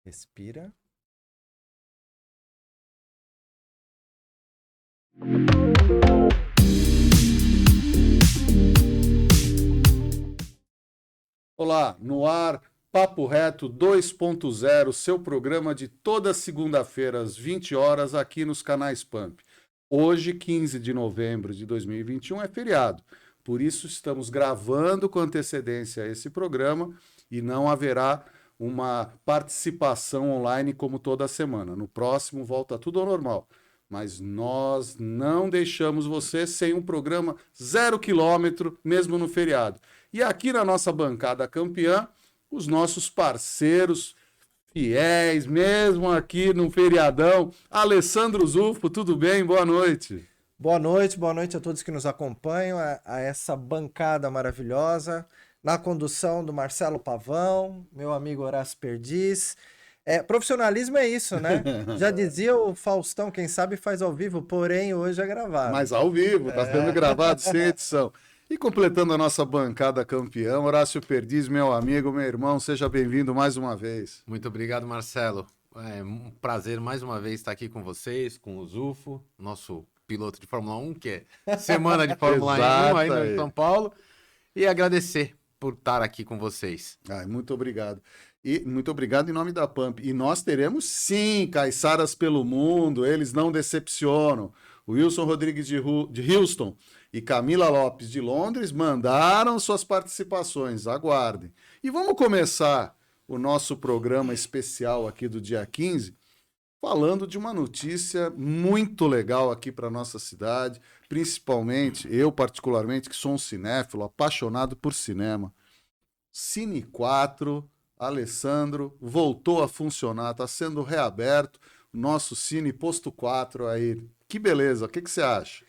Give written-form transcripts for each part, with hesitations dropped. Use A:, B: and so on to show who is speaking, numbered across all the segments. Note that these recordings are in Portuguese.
A: Respira.
B: Olá, no ar, Papo Reto 2.0, seu programa de toda segunda-feira às 20 horas aqui nos canais Pump. Hoje, 15 de novembro de 2021, é feriado. Por isso, estamos gravando com antecedência esse programa e não haverá uma participação online como toda semana. No próximo, volta tudo ao normal. Mas nós não deixamos você sem um programa 0 km, mesmo no feriado. E aqui na nossa bancada campeã, os nossos parceiros fiéis, mesmo aqui no feriadão. Alessandro Zufo, tudo bem? Boa noite.
A: Boa noite a todos que nos acompanham, a essa bancada maravilhosa, na condução do Marcelo Pavão, meu amigo Horácio Perdiz. Profissionalismo é isso, né? Já dizia o Faustão, quem sabe faz ao vivo, porém hoje é gravado.
B: Mas ao vivo, está sendo gravado sem edição. E completando a nossa bancada campeã, Horácio Perdiz, meu amigo, meu irmão, seja bem-vindo mais uma vez.
C: Muito obrigado, Marcelo. É um prazer mais uma vez estar aqui com vocês, com o Zufo, nosso piloto de Fórmula 1, que é semana de Fórmula 1 aí em São Paulo, e agradecer por estar aqui com vocês.
B: Muito obrigado. E muito obrigado em nome da Pump. E nós teremos, sim, caiçaras pelo mundo, eles não decepcionam. O Wilson Rodrigues de Houston e Camila Lopes de Londres mandaram suas participações, aguardem. E vamos começar o nosso programa especial aqui do dia 15, falando de uma notícia muito legal aqui para nossa cidade, principalmente, eu particularmente, que sou um cinéfilo, apaixonado por cinema. Cine 4, Alessandro, voltou a funcionar, está sendo reaberto o nosso Cine Posto 4 aí. Que beleza, o que você acha?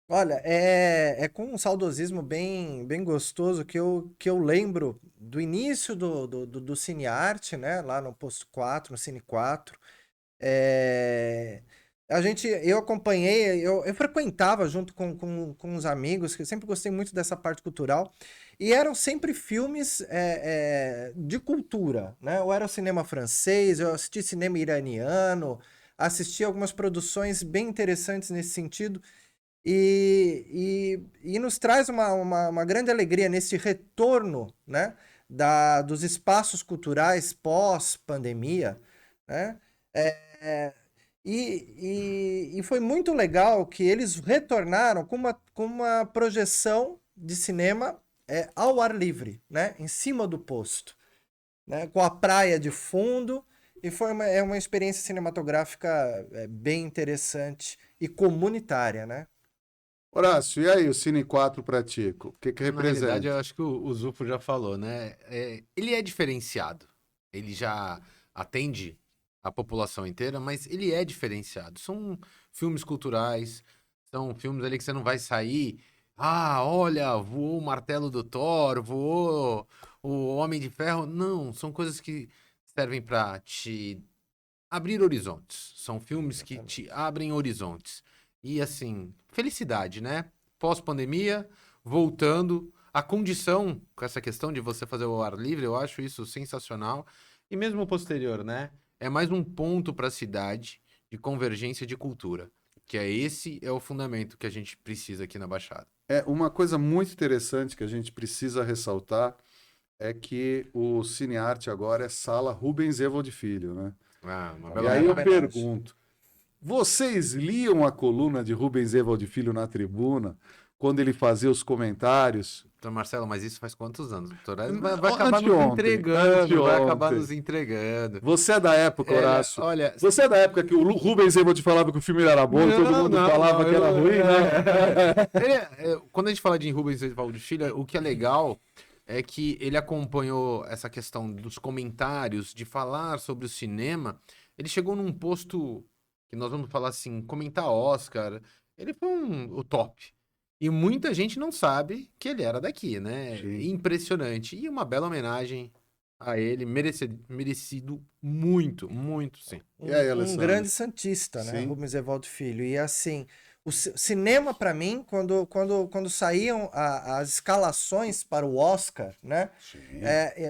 A: Olha, é com um saudosismo bem gostoso que eu lembro do início do Cinearte, né? Lá no Posto 4, no Cine 4. Eu acompanhei, eu frequentava junto com uns amigos, que eu sempre gostei muito dessa parte cultural, e eram sempre filmes de cultura, né? Ou era o cinema francês, eu assisti cinema iraniano, assisti algumas produções bem interessantes nesse sentido, e nos traz uma grande alegria nesse retorno, né? Dos espaços culturais pós-pandemia, né? E foi muito legal que eles retornaram com uma projeção de cinema ao ar livre, né? Em cima do posto, né? Com a praia de fundo. E foi uma experiência cinematográfica bem interessante e comunitária, né?
B: Horácio, e aí o Cine 4 para ti? O que
C: Na realidade, eu
B: representa?
C: acho que o Zufo já falou, né? Ele é diferenciado. Ele já atende a população inteira, mas ele é diferenciado. São filmes culturais, são filmes ali que você não vai sair. Ah, olha, voou o martelo do Thor, voou o Homem de Ferro. Não, são coisas que servem para te abrir horizontes. São filmes que te abrem horizontes. E assim, felicidade, né? Pós-pandemia, voltando. A condição com essa questão de você fazer o ar livre, eu acho isso sensacional. E mesmo posterior, né? É mais um ponto para a cidade de convergência de cultura. Que esse é o fundamento que a gente precisa aqui na Baixada.
B: Uma coisa muito interessante que a gente precisa ressaltar é que o Cinearte agora é Sala Rubens Evald Filho, né?
C: Ah, uma
B: E
C: bela
B: aí eu
A: homenagem.
B: pergunto, vocês liam a coluna de Rubens Evald Filho na tribuna, quando ele fazia os comentários?
C: Doutor Marcelo, mas isso faz quantos anos? Doutor, vai acabar nos
B: Anteontem,
C: entregando, vai acabar
B: anteontem.
C: nos entregando.
B: Você é da época, Horácio?
C: Olha,
B: Você é da época que o Rubens Evald falava que o filme era bom, todo mundo falava que era ruim, né?
C: Quando a gente fala de Rubens Evaldo Filho, o que é legal é que ele acompanhou essa questão dos comentários, de falar sobre o cinema. Ele chegou num posto que nós vamos falar assim, comentar Oscar. Ele foi o top. E muita gente não sabe que ele era daqui, né?
B: Sim.
C: Impressionante. E uma bela homenagem a ele, merecido muito, muito, sim.
B: E aí,
A: Um
B: Alessandro?
A: grande santista, né?
B: Sim.
A: Rubens Evaldo Filho. E assim, cinema, para mim, quando saíam as escalações para o Oscar, né?
B: Sim.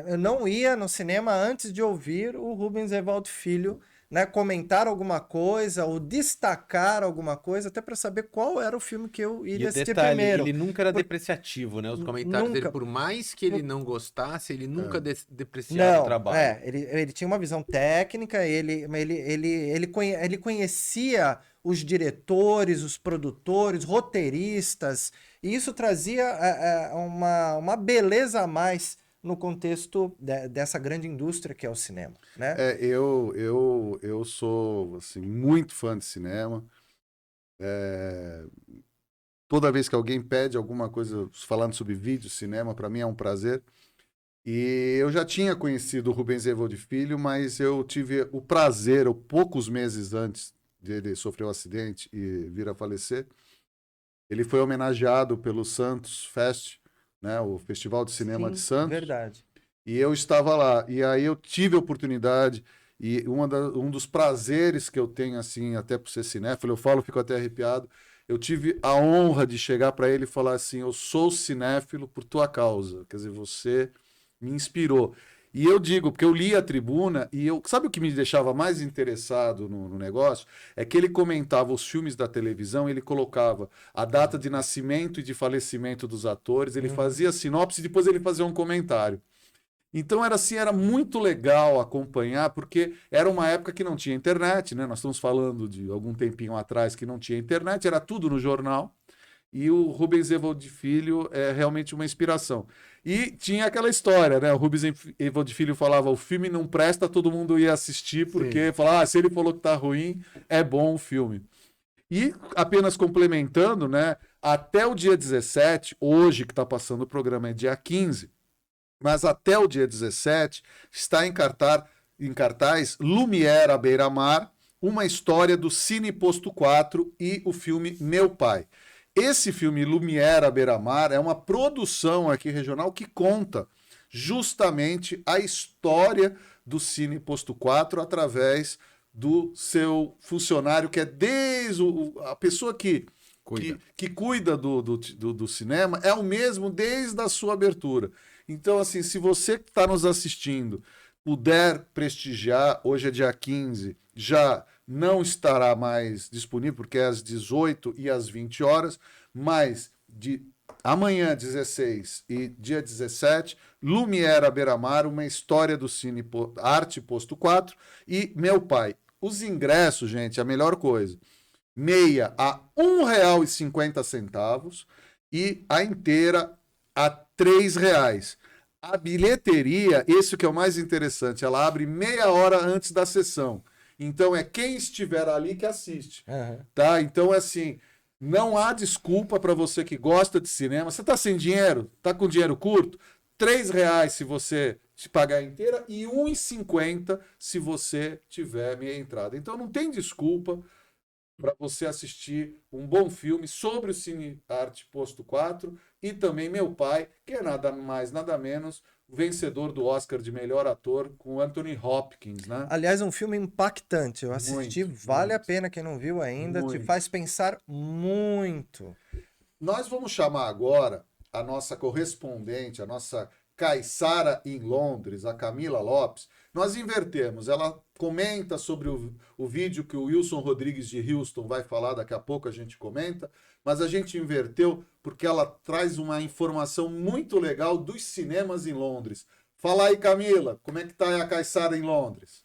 A: Eu não ia no cinema antes de ouvir o Rubens Evaldo Filho, né, comentar alguma coisa ou destacar alguma coisa, até para saber qual era o filme que eu
C: E
A: iria
C: o
A: assistir
C: detalhe,
A: primeiro.
C: ele nunca era
A: Por-
C: depreciativo, né? Os comentários dele,
A: Nunca.
C: por mais que ele não gostasse, ele nunca depreciava o
A: Não,
C: trabalho.
A: ele tinha uma visão técnica, ele conhecia os diretores, os produtores, roteiristas, e isso trazia uma beleza a mais no contexto dessa grande indústria que é o cinema, né?
B: Eu sou assim, muito fã de cinema. Toda vez que alguém pede alguma coisa falando sobre vídeo, cinema, para mim é um prazer. E eu já tinha conhecido o Rubens Evaldo Filho, mas eu tive o prazer, poucos meses antes dele sofrer um acidente e vir a falecer, ele foi homenageado pelo Santos Fest, né, o Festival de Cinema de
A: Sim,
B: Santos.
A: verdade.
B: E eu estava lá. E aí eu tive a oportunidade, e um dos prazeres que eu tenho, assim, até por ser cinéfilo, eu falo, fico até arrepiado. Eu tive a honra de chegar para ele e falar assim: eu sou cinéfilo por tua causa. Quer dizer, você me inspirou. E eu digo, porque eu li a tribuna e eu. Sabe o que me deixava mais interessado no negócio? É que ele comentava os filmes da televisão, ele colocava a data de nascimento e de falecimento dos atores, ele fazia sinopse e depois ele fazia um comentário. Então era assim, era muito legal acompanhar, porque era uma época que não tinha internet, né? Nós estamos falando de algum tempinho atrás que não tinha internet, era tudo no jornal. E o Rubens Evaldo Filho é realmente uma inspiração. E tinha aquela história, né? O Rubens Evaldo Filho falava: o filme não presta, todo mundo ia assistir, porque falava, se ele falou que tá ruim, é bom o filme. E apenas complementando, né? Até o dia 17, hoje que está passando o programa é dia 15, mas até o dia 17 está em cartaz Lumière à beira-mar, uma história do Cine Posto 4 e o filme Meu Pai. Esse filme Lumière à beira-mar é uma produção aqui regional que conta justamente a história do Cine Posto 4 através do seu funcionário, que é desde a pessoa que cuida do cinema, é o mesmo desde a sua abertura. Então, assim, se você que está nos assistindo puder prestigiar, hoje é dia 15, já não estará mais disponível, porque é às 18 e às 20 horas, mas de amanhã, 16 e dia 17, Lumière à beira-mar, uma história do cine Arte Posto 4 e Meu Pai. Os ingressos, gente, é a melhor coisa. Meia a R$ 1,50 e a inteira a R$ 3. A bilheteria, esse que é o mais interessante, ela abre meia hora antes da sessão. Então é quem estiver ali que assiste. Tá? Então, assim, não há desculpa para você que gosta de cinema. Você está sem dinheiro? Está com dinheiro curto? R$ 3 se você se pagar inteira e R$ 1,50 se você tiver meia entrada. Então não tem desculpa para você assistir um bom filme sobre o Cine Arte Posto 4 e também Meu Pai, que é nada mais, nada menos, vencedor do Oscar de melhor ator com Anthony Hopkins, né?
A: Aliás, um filme impactante. Eu assisti, vale a pena quem não viu ainda, te faz pensar muito.
B: Nós vamos chamar agora a nossa correspondente, a nossa caiçara em Londres, a Camila Lopes. Nós invertemos, ela comenta sobre o vídeo que o Wilson Rodrigues de Houston vai falar, daqui a pouco a gente comenta, mas a gente inverteu porque ela traz uma informação muito legal dos cinemas em Londres. Fala aí, Camila, como é que tá a caiçara em Londres?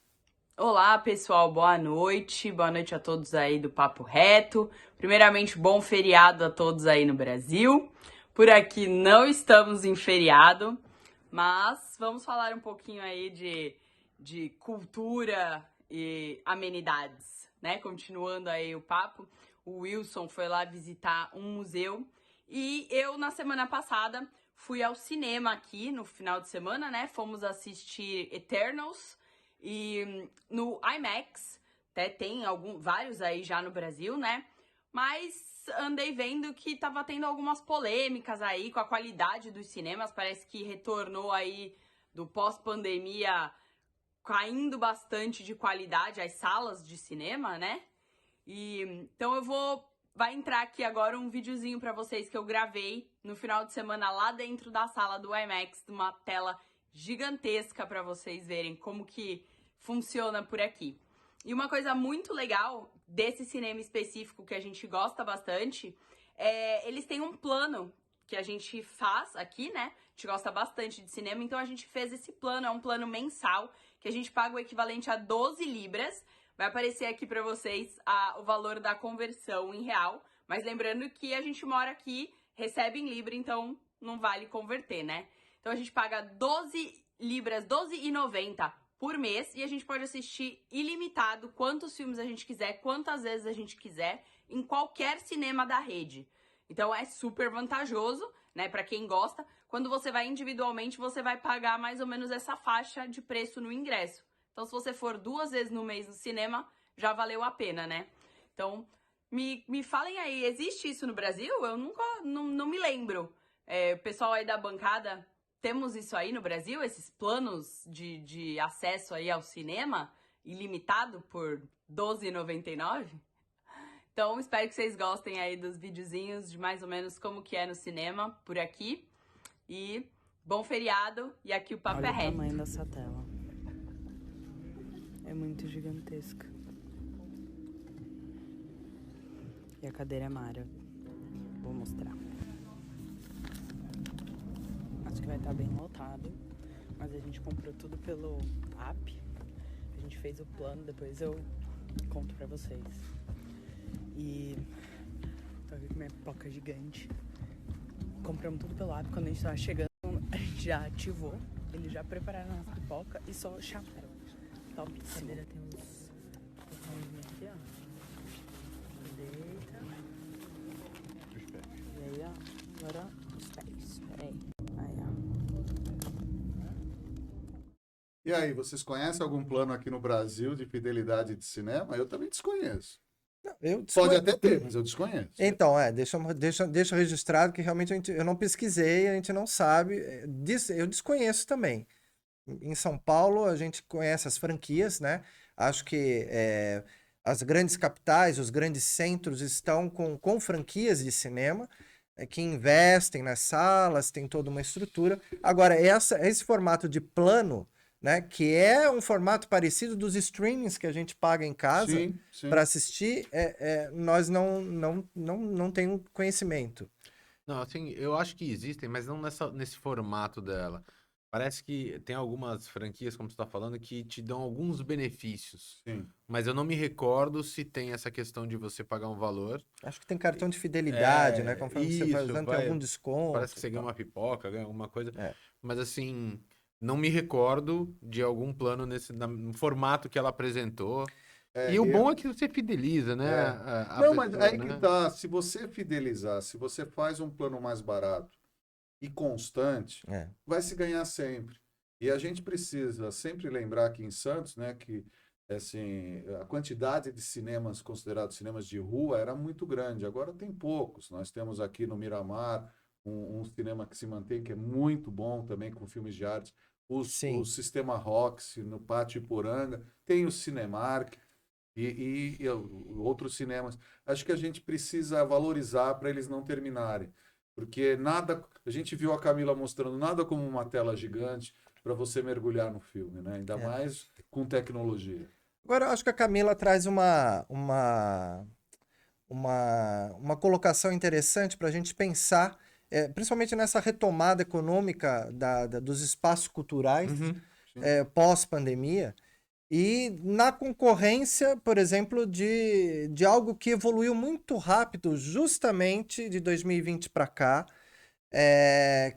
D: Olá, pessoal, boa noite a todos aí do Papo Reto. Primeiramente, bom feriado a todos aí no Brasil. Por aqui não estamos em feriado, mas vamos falar um pouquinho aí de cultura e amenidades, né? Continuando aí o papo, o Wilson foi lá visitar um museu e eu, na semana passada, fui ao cinema aqui no final de semana, né? Fomos assistir Eternals e no IMAX, até tem vários aí já no Brasil, né? Mas andei vendo que tava tendo algumas polêmicas aí com a qualidade dos cinemas, parece que retornou aí do pós-pandemia caindo bastante de qualidade as salas de cinema, né? E então eu vou vai entrar aqui agora um videozinho pra vocês que eu gravei no final de semana lá dentro da sala do IMAX, uma tela gigantesca pra vocês verem como que funciona por aqui. E uma coisa muito legal desse cinema específico que a gente gosta bastante, eles têm um plano que a gente faz aqui, né? A gente gosta bastante de cinema, então a gente fez esse plano, é um plano mensal, que a gente paga o equivalente a 12 libras. Vai aparecer aqui pra vocês o valor da conversão em real, mas lembrando que a gente mora aqui, recebe em libra, então não vale converter, né? Então a gente paga 12 libras, 12,90 por mês, e a gente pode assistir ilimitado quantos filmes a gente quiser, quantas vezes a gente quiser, em qualquer cinema da rede. Então é super vantajoso, né, pra quem gosta. Quando você vai individualmente, você vai pagar mais ou menos essa faixa de preço no ingresso. Então, se você for 2 vezes no mês no cinema, já valeu a pena, né? Então, me falem aí, existe isso no Brasil? Eu não me lembro. O pessoal aí da bancada, temos isso aí no Brasil? Esses planos de acesso aí ao cinema, ilimitado por R$12,99? Então, espero que vocês gostem aí dos videozinhos de mais ou menos como que é no cinema por aqui. E bom feriado, e aqui o papo é reto.
E: Olha o tamanho dessa tela. É muito gigantesca. E a cadeira é Mara. Vou mostrar. Acho que vai estar bem lotado. Mas a gente comprou tudo pelo app. A gente fez o plano, depois eu conto pra vocês. E tô aqui com minha pipoca gigante. Compramos tudo pelo app. Quando a gente tava chegando, a gente já ativou. Eles já prepararam a nossa pipoca e só chamaram. Top. A cadeira tem uns botões aqui, ó. Deita. E aí, ó. Agora os pés. Peraí. Aí, ó.
B: E aí, vocês conhecem algum plano aqui no Brasil de fidelidade de cinema? Eu também desconheço. Pode até ter, mas eu desconheço.
A: Então, deixa registrado que realmente eu não pesquisei, a gente não sabe. Eu desconheço também. Em São Paulo, a gente conhece as franquias, né? Acho que as grandes capitais, os grandes centros estão com franquias de cinema que investem nas salas, tem toda uma estrutura. Agora, esse formato de plano, né? Que é um formato parecido dos streamings que a gente paga em casa para assistir, nós não temos conhecimento.
C: Não, assim, eu acho que existem, mas não nesse formato dela. Parece que tem algumas franquias, como você está falando, que te dão alguns benefícios.
B: Sim.
C: Mas eu não me recordo se tem essa questão de você pagar um valor.
A: Acho que tem cartão de fidelidade, né? Conforme você vai usando, tem algum desconto.
C: Parece que você ganha uma pipoca, ganha alguma coisa.
A: É.
C: Mas assim, não me recordo de algum plano no formato que ela apresentou. E o bom é que você fideliza, né? A
B: Não,
C: pessoa,
B: mas aí
C: né?
B: que tá. Se você fidelizar, se você faz um plano mais barato e constante, vai se ganhar sempre. E a gente precisa sempre lembrar aqui em Santos, né, que assim, a quantidade de cinemas considerados cinemas de rua era muito grande. Agora tem poucos. Nós temos aqui no Miramar um cinema que se mantém, que é muito bom também, com filmes de arte. O Sistema Roxy, no Pátio Iporanga. Tem o Cinemark e outros cinemas. Acho que a gente precisa valorizar para eles não terminarem. Porque nada, a gente viu a Camila mostrando nada como uma tela gigante para você mergulhar no filme, né? Ainda mais com tecnologia.
A: Agora, eu acho que a Camila traz uma colocação interessante para a gente pensar, principalmente nessa retomada econômica dos espaços culturais pós-pandemia, e na concorrência, por exemplo, de algo que evoluiu muito rápido, justamente de 2020 para cá,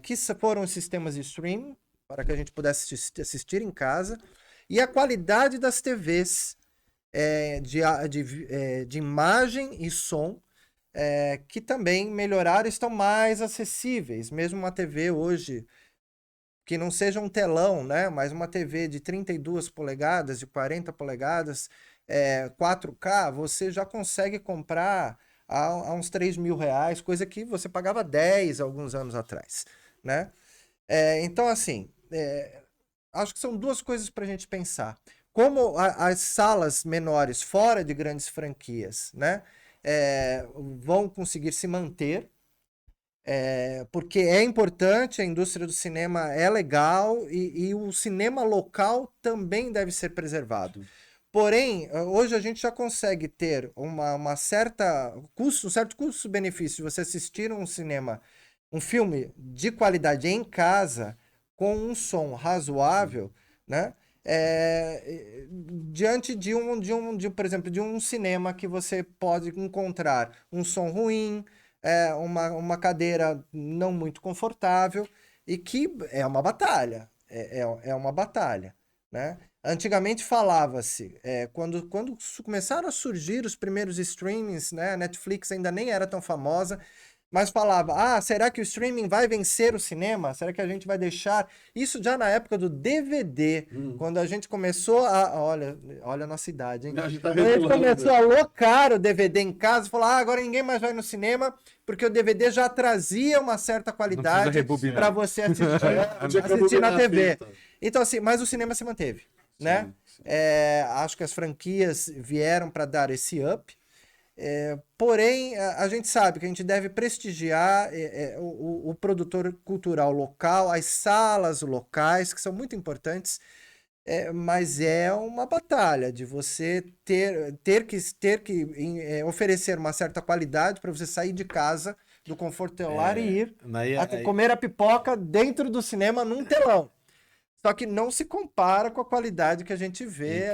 A: que foram os sistemas de streaming, para que a gente pudesse assistir em casa, e a qualidade das TVs de imagem e som, que também melhoraram, estão mais acessíveis. Mesmo uma TV hoje, que não seja um telão, né? Mas uma TV de 32 polegadas, de 40 polegadas, 4K, você já consegue comprar a uns R$3.000, coisa que você pagava 10 alguns anos atrás, né? Então, assim, acho que são duas coisas para a gente pensar. Como as salas menores, fora de grandes franquias, né? vão conseguir se manter, porque é importante, a indústria do cinema é legal e o cinema local também deve ser preservado. Porém, hoje a gente já consegue ter um certo custo-benefício de você assistir um filme de qualidade em casa, com um som razoável, né? Diante por exemplo, de um cinema que você pode encontrar um som ruim, uma cadeira não muito confortável, e que é uma batalha, é uma batalha, né? Antigamente falava-se, quando começaram a surgir os primeiros streamings, né? A Netflix ainda nem era tão famosa, mas falava, será que o streaming vai vencer o cinema? Será que a gente vai deixar... Isso já na época do DVD, quando a gente começou olha a nossa idade, hein?
B: A gente tá
A: Quando a gente
B: revelando.
A: começou a alocar o DVD em casa, falou, agora ninguém mais vai no cinema, porque o DVD já trazia uma certa qualidade
C: rebobinar.
A: para você assistir,
B: Tinha que
A: assistir na
B: rebobinar a
A: TV.
B: fita.
A: Então, assim, mas o cinema se manteve, né?
B: Sim.
A: Acho que as franquias vieram para dar esse up. Porém, a gente sabe que a gente deve prestigiar o produtor cultural local, as salas locais, que são muito importantes, mas é uma batalha de você ter que oferecer uma certa qualidade para você sair de casa, do conforto do teu lar e ir comer a pipoca dentro do cinema num telão. Só que não se compara com a qualidade que a gente vê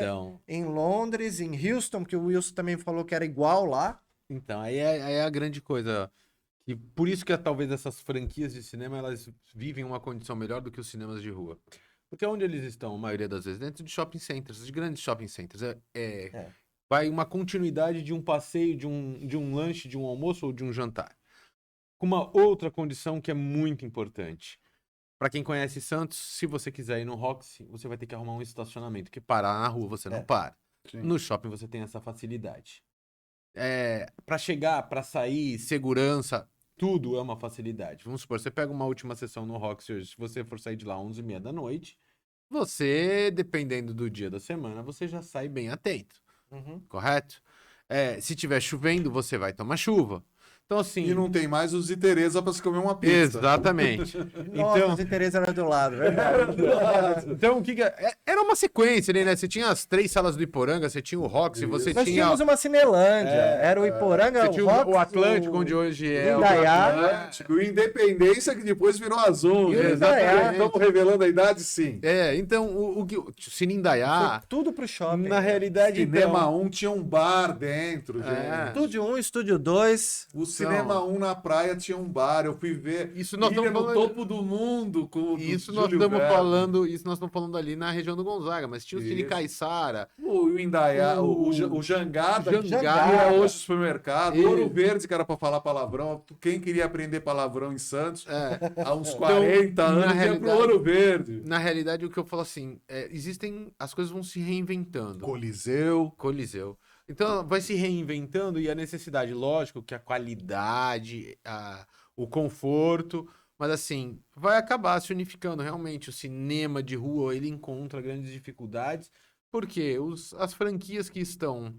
A: em Londres, em Houston, que o Wilson também falou que era igual lá.
C: Então, aí é a grande coisa. E por isso que talvez essas franquias de cinema, elas vivem uma condição melhor do que os cinemas de rua. Porque onde eles estão, a maioria das vezes, dentro de shopping centers, de grandes shopping centers. Vai uma continuidade de um passeio, de um lanche, de um almoço ou de um jantar. Com uma outra condição que é muito importante. Para quem conhece Santos, se você quiser ir no Roxy, você vai ter que arrumar um estacionamento, que parar na rua você não para.
B: Sim.
C: No shopping você tem essa facilidade. Para chegar, para sair, segurança, tudo é uma facilidade. Vamos supor, você pega uma última sessão no Roxy hoje, se você for sair de lá 11h30 da noite, você, dependendo do dia da semana, você já sai bem atento, correto? Se tiver chovendo, você vai tomar chuva. Então, assim...
B: E não tem mais os Iteresa para se comer uma pizza.
C: Exatamente.
A: Então, os interesses eram do lado, verdade.
C: Então, o que era uma sequência ali, né? Você tinha as 3 salas do Iporanga, você tinha o Roxy, você
A: Nós
C: tinha...
A: tínhamos uma Cinelândia, era o Iporanga,
C: Você tinha
A: Roxy,
C: o Atlântico, onde hoje é
A: Indaiá.
B: Atlântico, o Independência, que depois virou Azul.
A: E o
B: Né?
A: Indaiá.
B: Estamos revelando a idade, sim.
C: Então, o Cine Indaiá,
A: Foi tudo pro shopping.
C: na realidade,
B: Cinema 1 tinha um bar dentro, gente.
A: Estúdio 1, Estúdio 2.
B: O Cinema 1 na praia tinha um bar. Eu fui ver
C: Isso nós
B: Ilha
C: estamos
B: no
C: falando-
B: Topo do Mundo com o
C: isso nós
B: Júlio
C: estamos
B: Verne.
C: falando ali na região do Gonzaga, mas tinha o Cine
B: Isso.
C: Caiçara,
B: O Indaiá,
C: O
B: o Jangada,
C: Jangada.
B: que é hoje supermercado.
C: Isso.
B: Ouro Verde, que era para falar palavrão. Quem queria aprender palavrão em Santos, há uns
C: Então,
B: 40
C: na
B: anos, ia pro
C: realidade-
B: Ouro Verde.
C: Na realidade, o que eu falo assim, as coisas vão se reinventando. Coliseu. Então, vai se reinventando e a necessidade, lógico, que a qualidade, o conforto, mas assim, vai acabar se unificando. Realmente, o cinema de rua, ele encontra grandes dificuldades, porque as franquias que estão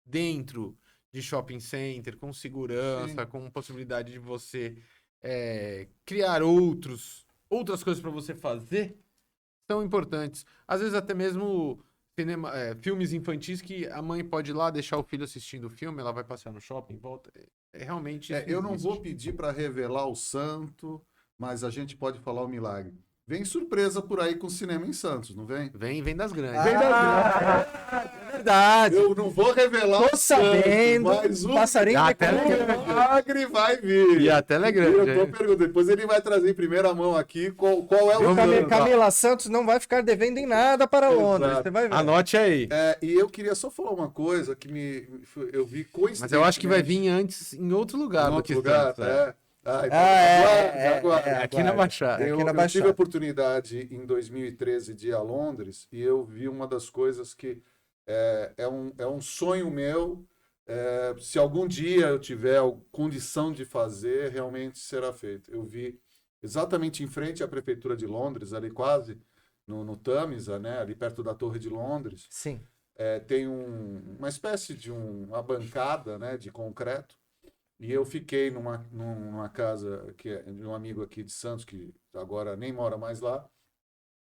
C: dentro de shopping center, com segurança,
B: Sim.
C: com possibilidade de você criar outras coisas para você fazer, são importantes. Às vezes até mesmo filmes infantis que a mãe pode ir lá deixar o filho assistindo o filme, ela vai passear no shopping, volta. Realmente isso
B: Eu não
C: existe.
B: vou pedir para revelar o santo, mas a gente pode falar o milagre. Vem surpresa por aí com o cinema em Santos, não vem?
C: Vem das grandes.
A: É verdade.
B: Eu não vou revelar
A: Tô
B: o santo,
A: sabendo.
B: mas o
A: Passarinho de
C: Até
B: milagre vai vir.
C: E a tela é grande.
B: Eu tô
C: hein?
B: perguntando, depois ele vai trazer em primeira mão aqui qual é o santo.
A: Camila Santos não vai ficar devendo em nada para Londres.
B: Exato.
A: Você vai ver.
C: Anote aí.
B: E eu queria só falar uma coisa que eu vi coincidentemente.
C: Mas eu acho que vai vir antes em outro lugar
B: em
C: do
B: outro
C: que
B: lugar,
C: Santos, é.
B: Aguarde.
C: Aqui na Baixada.
A: Aqui na
B: Eu tive
A: Baixada.
B: a oportunidade em 2013 de ir a Londres e eu vi uma das coisas que é um sonho meu. Se algum dia eu tiver condição de fazer, realmente será feito. Eu vi exatamente em frente à Prefeitura de Londres, ali quase no Tâmisa, né, ali perto da Torre de Londres,
A: Sim.
B: tem uma espécie de uma bancada, né, de concreto, e eu fiquei numa casa de um amigo aqui de Santos, que agora nem mora mais lá,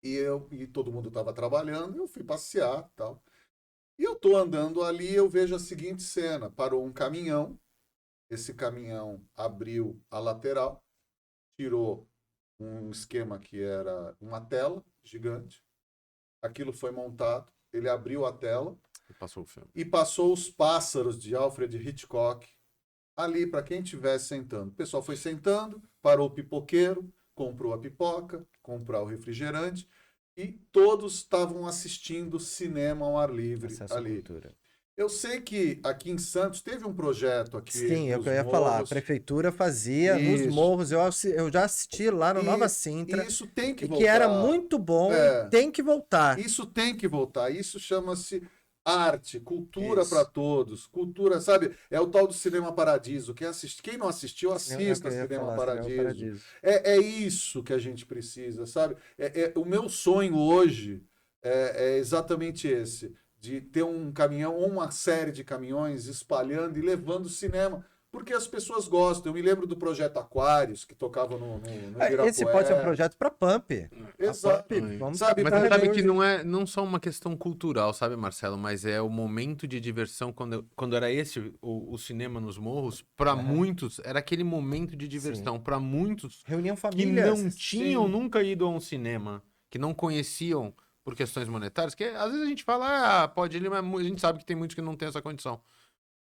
B: e todo mundo estava trabalhando, eu fui passear e tal. E eu tô andando ali, eu vejo a seguinte cena: parou um caminhão, esse caminhão abriu a lateral, tirou um esquema que era uma tela gigante, aquilo foi montado, ele abriu a tela
C: Passou o filme.
B: e passou Os Pássaros de Alfred Hitchcock ali para quem estivesse sentando. O pessoal foi sentando, parou o pipoqueiro, comprou a pipoca, comprou o refrigerante e todos estavam assistindo cinema ao ar livre
A: Acesso à
B: ali.
A: cultura.
B: Eu sei que aqui em Santos teve um projeto aqui.
A: Sim, é o
B: nos
A: que eu ia falar. A
B: morros.
A: prefeitura fazia nos
B: Isso.
A: morros. Eu já assisti lá no Nova
B: E
A: Sintra.
B: isso tem que
A: E
B: voltar.
A: que era muito bom
B: É.
A: e tem que voltar.
B: Isso tem que voltar. Isso chama-se arte, cultura
A: Isso.
B: para todos. Cultura, sabe? É o tal do Cinema Paradiso. Quem não assistiu, assista Cinema Paradiso. É isso que a gente precisa, sabe? O meu sonho hoje é exatamente esse, de ter um caminhão ou uma série de caminhões espalhando e levando cinema, porque as pessoas gostam. Eu me lembro do Projeto Aquários, que tocava no Ibirapuera.
A: Esse pode ser um projeto para Pump.
B: Exato.
A: A Pump, vamos
B: Sabe,
C: Mas
A: pra
C: você sabe
A: rever
C: que
A: hoje.
C: não só uma questão cultural, sabe, Marcelo? Mas é o momento de diversão. Quando era esse o cinema nos morros, para muitos, era aquele momento de diversão. Para muitos
A: Reunião
C: que
A: família.
C: não tinham nunca ido a um cinema, que não conheciam por questões monetárias, que às vezes a gente fala, pode ir, mas a gente sabe que tem muitos que não têm essa condição.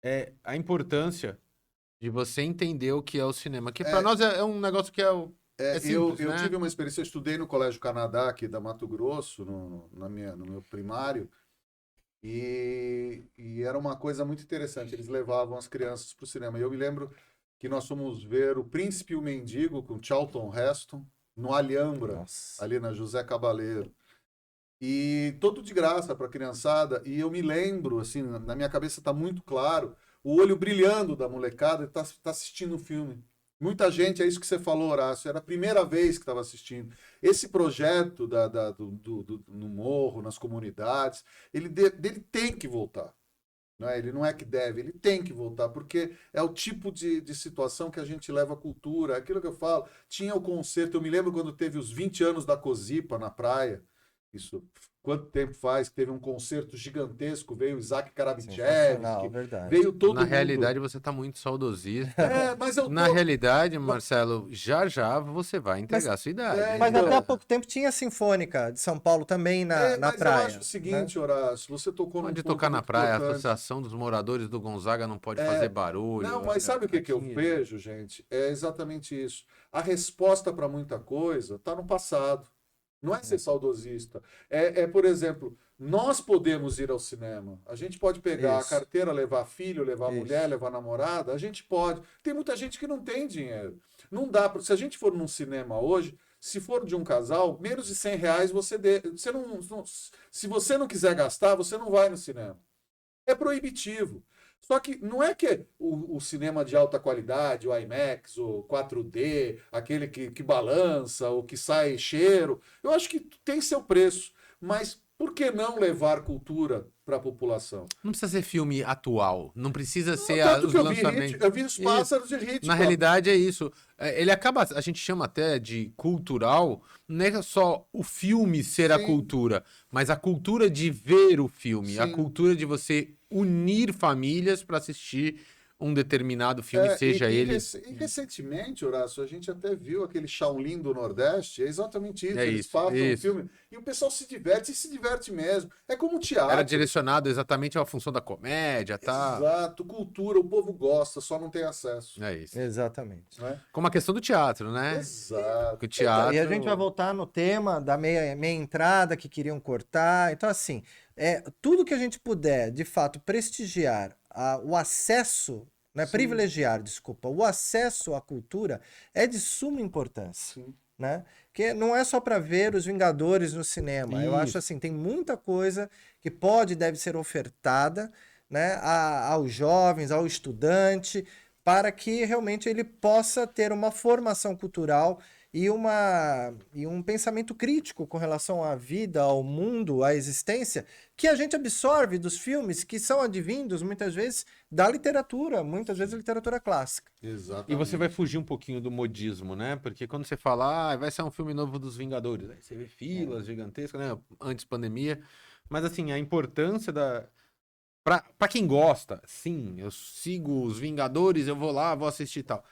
C: É a importância de você entender o que é o cinema, que para nós é um negócio que é simples,
B: eu
C: né?
B: tive uma experiência, eu estudei no Colégio Canadá, aqui da Mato Grosso, no meu primário, e era uma coisa muito interessante. Eles levavam as crianças para o cinema. E eu me lembro que nós fomos ver O Príncipe e o Mendigo com Charlton Heston, no Alhambra,
A: Nossa.
B: ali na José Cabaleiro. E todo de graça para a criançada. E eu me lembro, assim, na minha cabeça está muito claro, o olho brilhando da molecada, tá assistindo o filme. Muita gente, é isso que você falou, Horácio, era a primeira vez que estava assistindo. Esse projeto no morro, nas comunidades, ele tem que voltar. Não é? Ele não é que deve, ele tem que voltar, porque é o tipo de situação que a gente leva a cultura. É aquilo que eu falo, tinha o concerto, eu me lembro quando teve os 20 anos da Cosipa na praia. Isso, quanto tempo faz que teve um concerto gigantesco, veio Isaac
A: Sensacional,
B: Karabichevski,
A: verdade.
B: veio todo
C: Na
B: mundo.
C: realidade, você tá muito saudosista.
B: Mas eu
C: Na realidade, Marcelo, já você vai entregar a sua idade.
A: Mas
B: então.
A: até há pouco tempo tinha a Sinfônica de São Paulo também na
B: mas
A: praia.
B: eu acho o seguinte, Horácio, você tocou num
C: Pode
B: ponto
C: tocar na
B: muito
C: praia, a
B: importante.
C: Associação dos Moradores do Gonzaga não pode fazer barulho.
B: Não, mas sabe o que eu
C: Aqui-
B: vejo, gente? É exatamente isso. A resposta para muita coisa está no passado. Não é ser saudosista. Por exemplo, nós podemos ir ao cinema. A gente pode pegar
A: Isso.
B: a carteira, levar filho, levar
A: Isso.
B: mulher, levar namorada. A gente pode. Tem muita gente que não tem dinheiro. Não dá. Se a gente for num cinema hoje, se for de um casal, menos de R$100 se você não quiser gastar, você não vai no cinema. É proibitivo. Só que não é que o cinema de alta qualidade, o IMAX, o 4D, aquele que balança, o que sai cheiro, eu acho que tem seu preço. Mas por que não levar cultura para a população?
C: Não precisa ser filme atual. Não precisa ser
B: Tanto
C: os
B: que
C: lançamentos.
B: eu vi Os Pássaros de Hitchcock.
C: Na realidade é isso. Ele acaba, a gente chama até de cultural, não é só o filme ser a
B: Sim.
C: cultura, mas a cultura de ver o filme, a
B: Sim.
C: cultura de você unir famílias para assistir um determinado filme, seja ele.
B: E recentemente, Horácio, a gente até viu aquele Shaolin do Nordeste, é exatamente isso.
C: É
B: Eles
C: isso,
B: passam o
C: isso.
B: filme e o pessoal se diverte e se diverte mesmo. É como teatro.
C: Era direcionado exatamente à função da comédia, tá?
B: Exato, cultura, o povo gosta, só não tem acesso.
C: É isso.
A: Exatamente.
B: Não é?
C: Como a questão do teatro, né?
B: Exato.
C: Porque o teatro.
A: E a gente vai voltar no tema da meia entrada que queriam cortar. Então, assim, tudo que a gente puder, de fato, prestigiar o acesso, né,
B: Sim.
A: privilegiar, desculpa, o acesso à cultura é de suma importância.
B: Sim.
A: Né? Que não é só para ver os Vingadores no cinema. Eu
C: Isso.
A: acho assim, tem muita coisa que pode e deve ser ofertada, né, aos jovens, ao estudante, para que realmente ele possa ter uma formação cultural e um pensamento crítico com relação à vida, ao mundo, à existência, que a gente absorve dos filmes que são advindos, muitas vezes, da literatura, muitas vezes literatura clássica.
B: Exatamente.
C: E você vai fugir um pouquinho do modismo, né? Porque quando você fala, vai ser um filme novo dos Vingadores, aí você vê filas gigantescas, né? Antes pandemia. Mas assim, a importância da... Pra quem gosta, sim, eu sigo os Vingadores, eu vou lá, vou assistir e tal.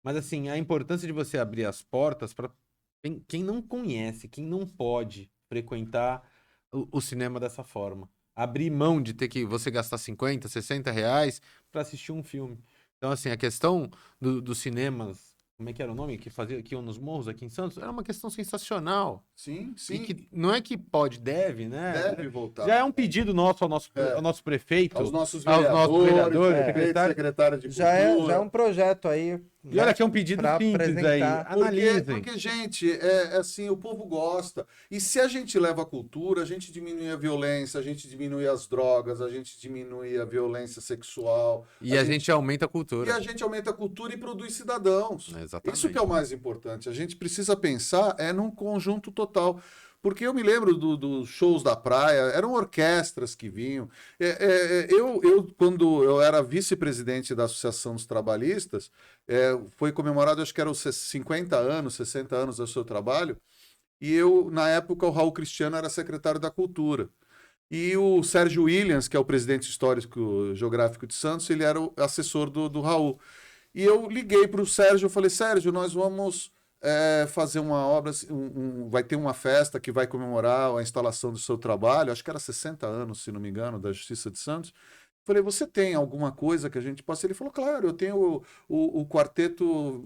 C: Mas assim, a importância de você abrir as portas para quem não conhece, quem não pode frequentar o cinema dessa forma. Abrir mão de ter que você gastar 50, 60 reais para assistir um filme. Então, assim, a questão dos cinemas, como é que era o nome? Que fazia aqui nos morros, aqui em Santos, era uma questão sensacional.
B: Sim,
C: E
B: sim.
C: que não é que pode, deve, né?
B: Deve voltar.
C: Já é um pedido nosso ao nosso prefeito,
B: Aos nossos
C: aos
B: vereadores,
C: nossos vereadores,
B: secretário de
A: Já é
B: Cultura.
A: um projeto aí.
C: E olha que é um pedido
A: pra
C: simples aí.
A: apresentar.
C: Analisem.
B: Porque, gente, é assim, o povo gosta. E se a gente leva a cultura, a gente diminui a violência, a gente diminui as drogas, a gente diminui a violência sexual.
C: E a gente aumenta a cultura.
B: E a gente aumenta a cultura e produz cidadãos.
C: Exatamente.
B: Isso que é o mais importante. A gente precisa pensar num conjunto total. Porque eu me lembro dos shows da praia, eram orquestras que vinham. Quando eu era vice-presidente da Associação dos Trabalhistas, foi comemorado, acho que eram os 50 anos, 60 anos do seu trabalho, e na época, o Raul Cristiano era secretário da Cultura. E o Sérgio Williams, que é o presidente histórico geográfico de Santos, ele era o assessor do Raul. E eu liguei para o Sérgio, eu falei, Sérgio, nós vamos... fazer uma obra, vai ter uma festa que vai comemorar a instalação do seu trabalho, acho que era 60 anos, se não me engano, da Justiça de Santos. Falei, você tem alguma coisa que a gente possa... Ele falou, claro, eu tenho o quarteto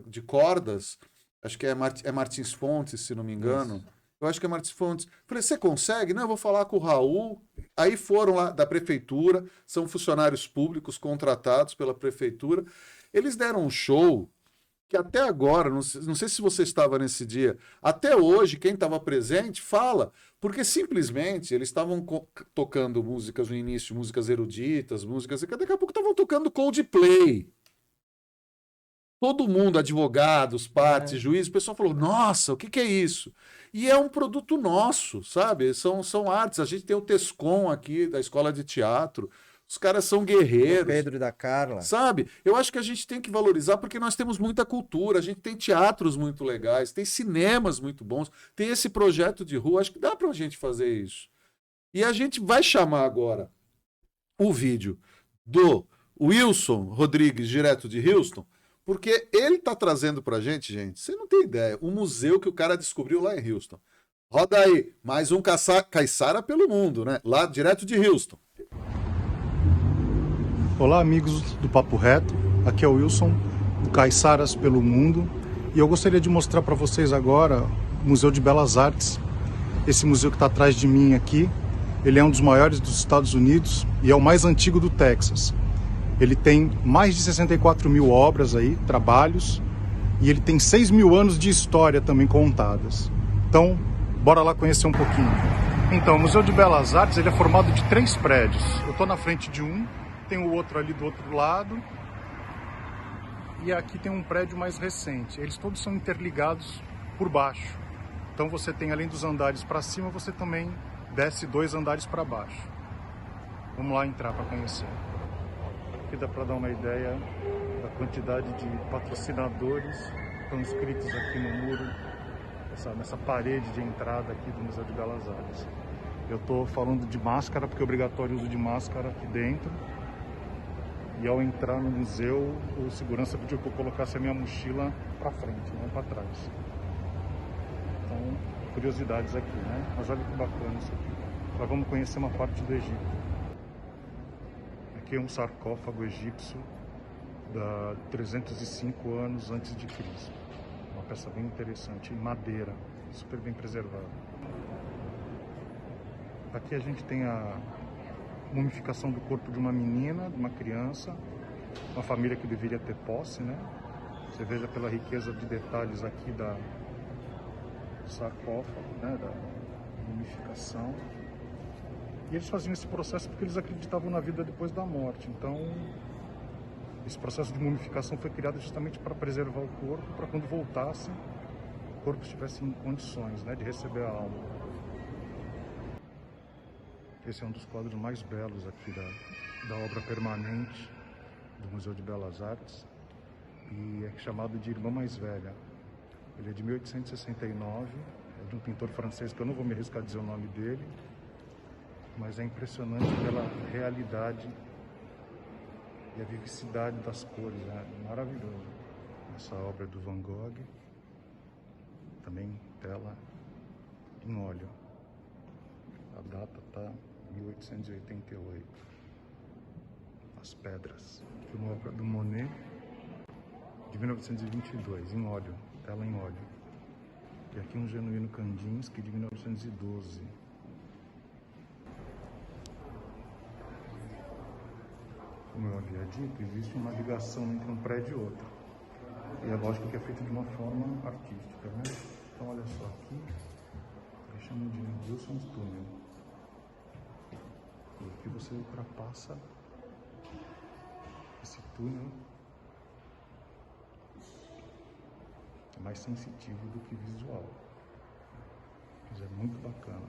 B: de cordas, acho que é Martins Fontes, se não me engano. Isso. Eu acho que é Martins Fontes. Falei, você consegue? Não, eu vou falar com o Raul. Aí foram lá da prefeitura, são funcionários públicos contratados pela prefeitura. Eles deram um show que até agora, não sei se você estava nesse dia, até hoje, quem estava presente fala, porque simplesmente eles estavam tocando músicas no início, músicas eruditas, músicas... Daqui a pouco estavam tocando Coldplay. Todo mundo, advogados, partes, juízes, o pessoal falou, nossa, o que é isso? E é um produto nosso, sabe? São artes. A gente tem o Tescom aqui, da Escola de Teatro. Os caras são guerreiros.
A: O Pedro e da Carla.
B: Sabe? Eu acho que a gente tem que valorizar porque nós temos muita cultura, a gente tem teatros muito legais, tem cinemas muito bons, tem esse projeto de rua, acho que dá pra gente fazer isso. E a gente vai chamar agora o vídeo do Wilson Rodrigues, direto de Houston, porque ele tá trazendo pra gente, você não tem ideia, um museu que o cara descobriu lá em Houston. Roda aí, mais um Caiçara pelo mundo, né? Lá direto de Houston.
F: Olá, amigos do Papo Reto, aqui é o Wilson, do Caiçaras pelo Mundo, e eu gostaria de mostrar para vocês agora o Museu de Belas Artes. Esse museu que está atrás de mim aqui, ele é um dos maiores dos Estados Unidos e é o mais antigo do Texas. Ele tem mais de 64 mil obras aí, trabalhos, e ele tem 6 mil anos de história também contadas. Então, bora lá conhecer um pouquinho. Então, o Museu de Belas Artes ele é formado de 3 prédios. Eu estou na frente de um, tem o outro ali do outro lado e aqui tem um prédio mais recente. Eles todos são interligados por baixo. Então você tem, além dos andares para cima, você também desce 2 andares para baixo. Vamos lá entrar para conhecer. Aqui dá para dar uma ideia da quantidade de patrocinadores que estão inscritos aqui no muro, nessa parede de entrada aqui do Museu de Belas Artes. Eu estou falando de máscara porque é obrigatório o uso de máscara aqui dentro. E ao entrar no museu, o segurança pediu que eu colocasse a minha mochila para frente, não para trás. Então, curiosidades aqui, né? Mas olha que bacana isso aqui. Agora vamos conhecer uma parte do Egito. Aqui é um sarcófago egípcio da 305 anos antes de Cristo. Uma peça bem interessante, em madeira, super bem preservada. Aqui a gente tem a mumificação do corpo de uma menina, de uma criança, uma família que deveria ter posse, né? Você veja pela riqueza de detalhes aqui do sarcófago, né? Da mumificação. E eles faziam esse processo porque eles acreditavam na vida depois da morte. Então, esse processo de mumificação foi criado justamente para preservar o corpo, para quando voltassem, corpo estivesse em condições, né, de receber a alma. Esse é um dos quadros mais belos aqui da obra permanente do Museu de Belas Artes e é chamado de Irmã Mais Velha. Ele é de 1869, é de um pintor francês que eu não vou me arriscar a dizer o nome dele, mas é impressionante pela realidade e a vivacidade das cores, é maravilhoso. Essa obra é do Van Gogh, também tela em óleo. A data está 1888. As Pedras, uma obra do Monet, de 1922, em óleo, tela em óleo. E aqui um genuíno Kandinsky, de 1912. Como eu havia dito, existe uma ligação entre um prédio e outro. E é lógico que é feito de uma forma artística, né? Então olha só aqui, eles chamam de Wilson's Tunnel. E aqui você ultrapassa esse túnel. É mais sensitivo do que visual. Mas é muito bacana.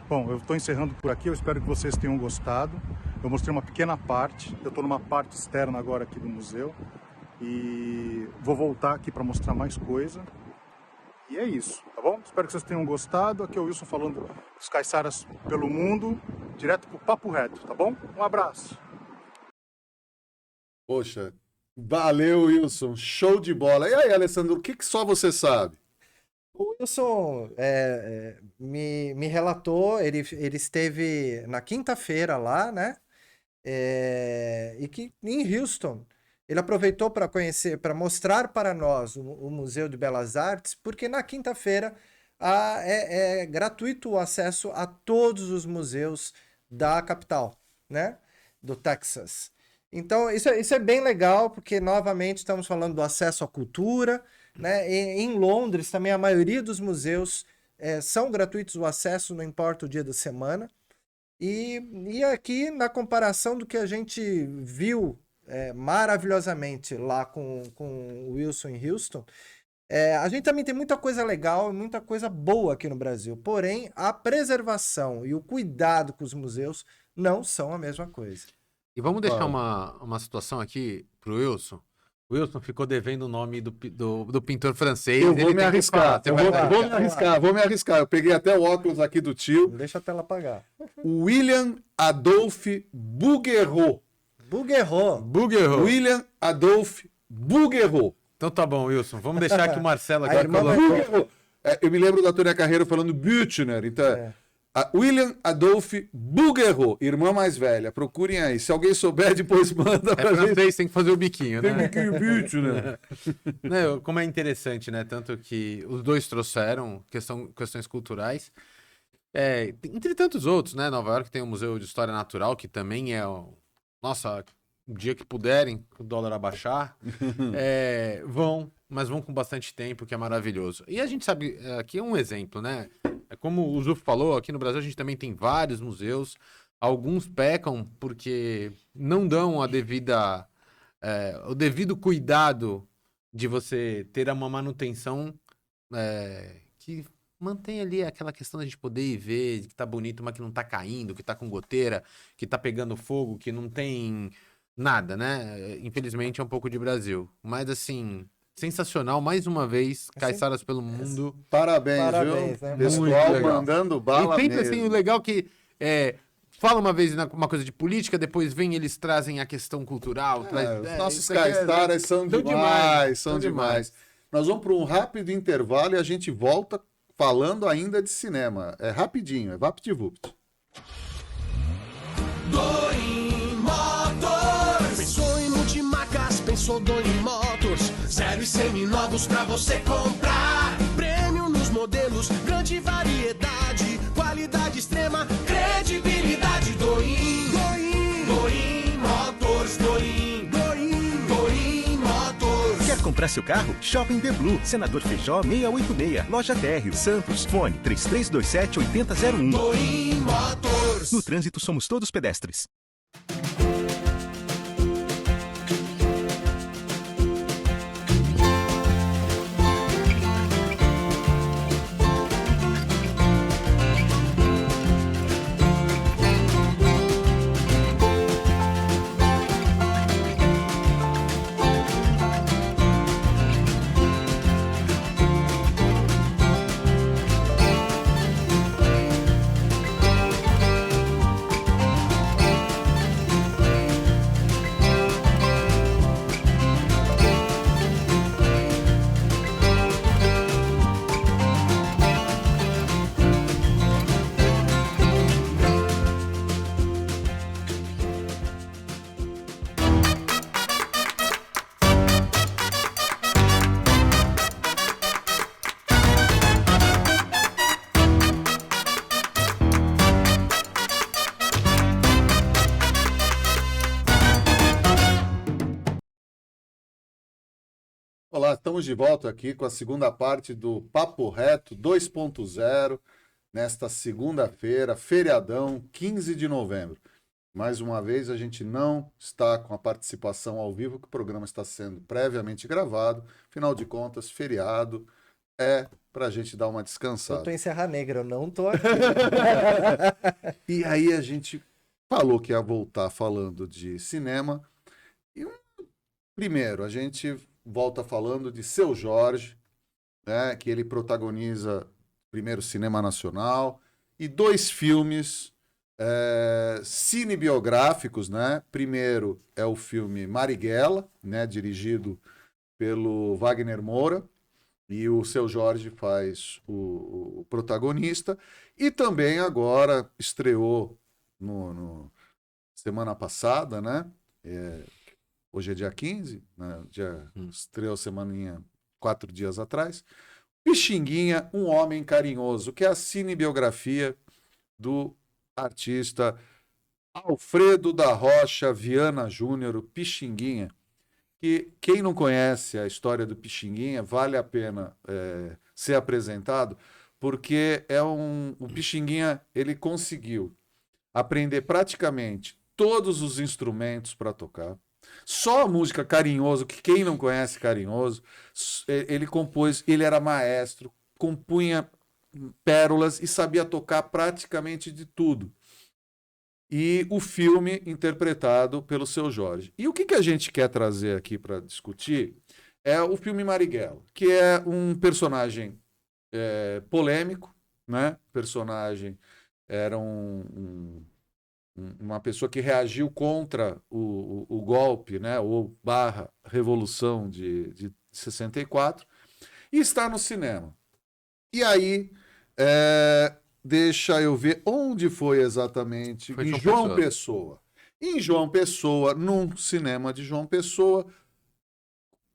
F: Bom, eu estou encerrando por aqui, eu espero que vocês tenham gostado. Eu mostrei uma pequena parte, eu estou numa parte externa agora aqui do museu e vou voltar aqui para mostrar mais coisa. E é isso, tá bom? Espero que vocês tenham gostado. Aqui é o Wilson falando dos caiçaras pelo mundo, direto pro Papo Reto, tá bom? Um abraço!
B: Poxa, valeu, Wilson. Show de bola. E aí, Alessandro, o que só você sabe?
A: O Wilson me relatou, ele esteve na quinta-feira lá, né? E que em Houston ele aproveitou para conhecer, para mostrar para nós o Museu de Belas Artes, porque na quinta-feira é gratuito o acesso a todos os museus da capital, né? Do Texas. Então, isso é bem legal, porque, novamente, estamos falando do acesso à cultura, né? Em Londres, também, a maioria dos museus são gratuitos o acesso, não importa o dia da semana. E aqui, na comparação do que a gente viu maravilhosamente lá com o Wilson em Houston, a gente também tem muita coisa legal, muita coisa boa aqui no Brasil. Porém, a preservação e o cuidado com os museus não são a mesma coisa.
C: E vamos deixar uma situação aqui pro Wilson. O Wilson ficou devendo o nome do pintor francês.
B: Eu vou me arriscar. Vou me arriscar. Eu peguei até o óculos aqui do tio.
A: Não deixa a tela apagar.
B: William Adolphe Bouguereau.
A: Bouguereau.
B: William Adolphe Bouguereau.
C: Então tá bom, Wilson. Vamos deixar que o Marcelo aqui colocou.
B: Eu me lembro da Tônia Carreiro falando Büchner. Então, William Adolphe Bouguereau, irmã mais velha. Procurem aí. Se alguém souber, depois manda pra gente.
C: Francês, tem que fazer o biquinho, né?
B: Tem biquinho Büchner.
C: Não, como é interessante, né? Tanto que os dois trouxeram questões culturais. Entre tantos outros, né? Nova York tem o Museu de História Natural, que também nossa, o dia que puderem, o dólar abaixar, mas vão com bastante tempo, que é maravilhoso. E a gente sabe, aqui é um exemplo, né? Como o Zuf falou, aqui no Brasil a gente também tem vários museus. Alguns pecam porque não dão o devido cuidado de você ter uma manutenção que mantém ali aquela questão da gente poder ir ver que tá bonito, mas que não tá caindo, que tá com goteira, que tá pegando fogo, que não tem nada, né? Infelizmente é um pouco de Brasil. Mas assim, sensacional, mais uma vez, Caiçaras pelo Mundo.
B: Parabéns, viu?
A: Né?
B: Pessoal mandando bala
C: e sempre
B: mesmo.
C: assim, o legal que fala uma vez uma coisa de política, depois eles trazem a questão cultural.
B: Os nossos Caiçaras são demais, são demais. Nós vamos para um rápido intervalo e a gente volta falando ainda de cinema. É rapidinho, é VaptVupt.
G: Doim Motors. Pensou em multimarcas, pensou Doim Motors. 0 e seminovos pra você comprar. Prêmio nos modelos, grande variedade. Qualidade extrema, credibilidade. Doim Motors. Doim Motors.
H: Quer comprar seu carro? Shopping The Blue, Senador Feijó 686, Loja Térreo, Santos, fone 3327-8001.
G: Doim Motors.
H: No trânsito somos todos pedestres.
B: Olá, estamos de volta aqui com a segunda parte do Papo Reto 2.0, nesta segunda-feira, feriadão, 15 de novembro. Mais uma vez, a gente não está com a participação ao vivo, que o programa está sendo previamente gravado. Afinal de contas, feriado é para a gente dar uma
A: Eu
B: descansada.
A: tô em Serra Negra, eu não tô aqui.
B: E aí a gente falou que ia voltar falando de cinema. E primeiro, a gente volta falando de Seu Jorge, né, que ele protagoniza primeiro cinema nacional e 2 filmes cinebiográficos, né? Primeiro é o filme Marighella, né, dirigido pelo Wagner Moura, e o Seu Jorge faz o protagonista. E também agora estreou no semana passada, né? Hoje é dia 15, né? Estreou semaninha 4 dias atrás. Pixinguinha, um homem carinhoso, que é a cinebiografia do artista Alfredo da Rocha Viana Júnior, o Pixinguinha, que quem não conhece a história do Pixinguinha, vale a pena ser apresentado, porque o Pixinguinha, ele conseguiu aprender praticamente todos os instrumentos para tocar. Só a música Carinhoso, que quem não conhece Carinhoso, ele compôs, ele era maestro, compunha pérolas e sabia tocar praticamente de tudo. E o filme interpretado pelo Seu Jorge. E o que a gente quer trazer aqui para discutir é o filme Marighella, que é um personagem polêmico, né? Personagem era uma pessoa que reagiu contra o golpe, né? Ou revolução de 64, e está no cinema. E aí, deixa eu ver onde foi exatamente.
C: Foi
B: em João Pessoa. Em João Pessoa, num cinema de João Pessoa,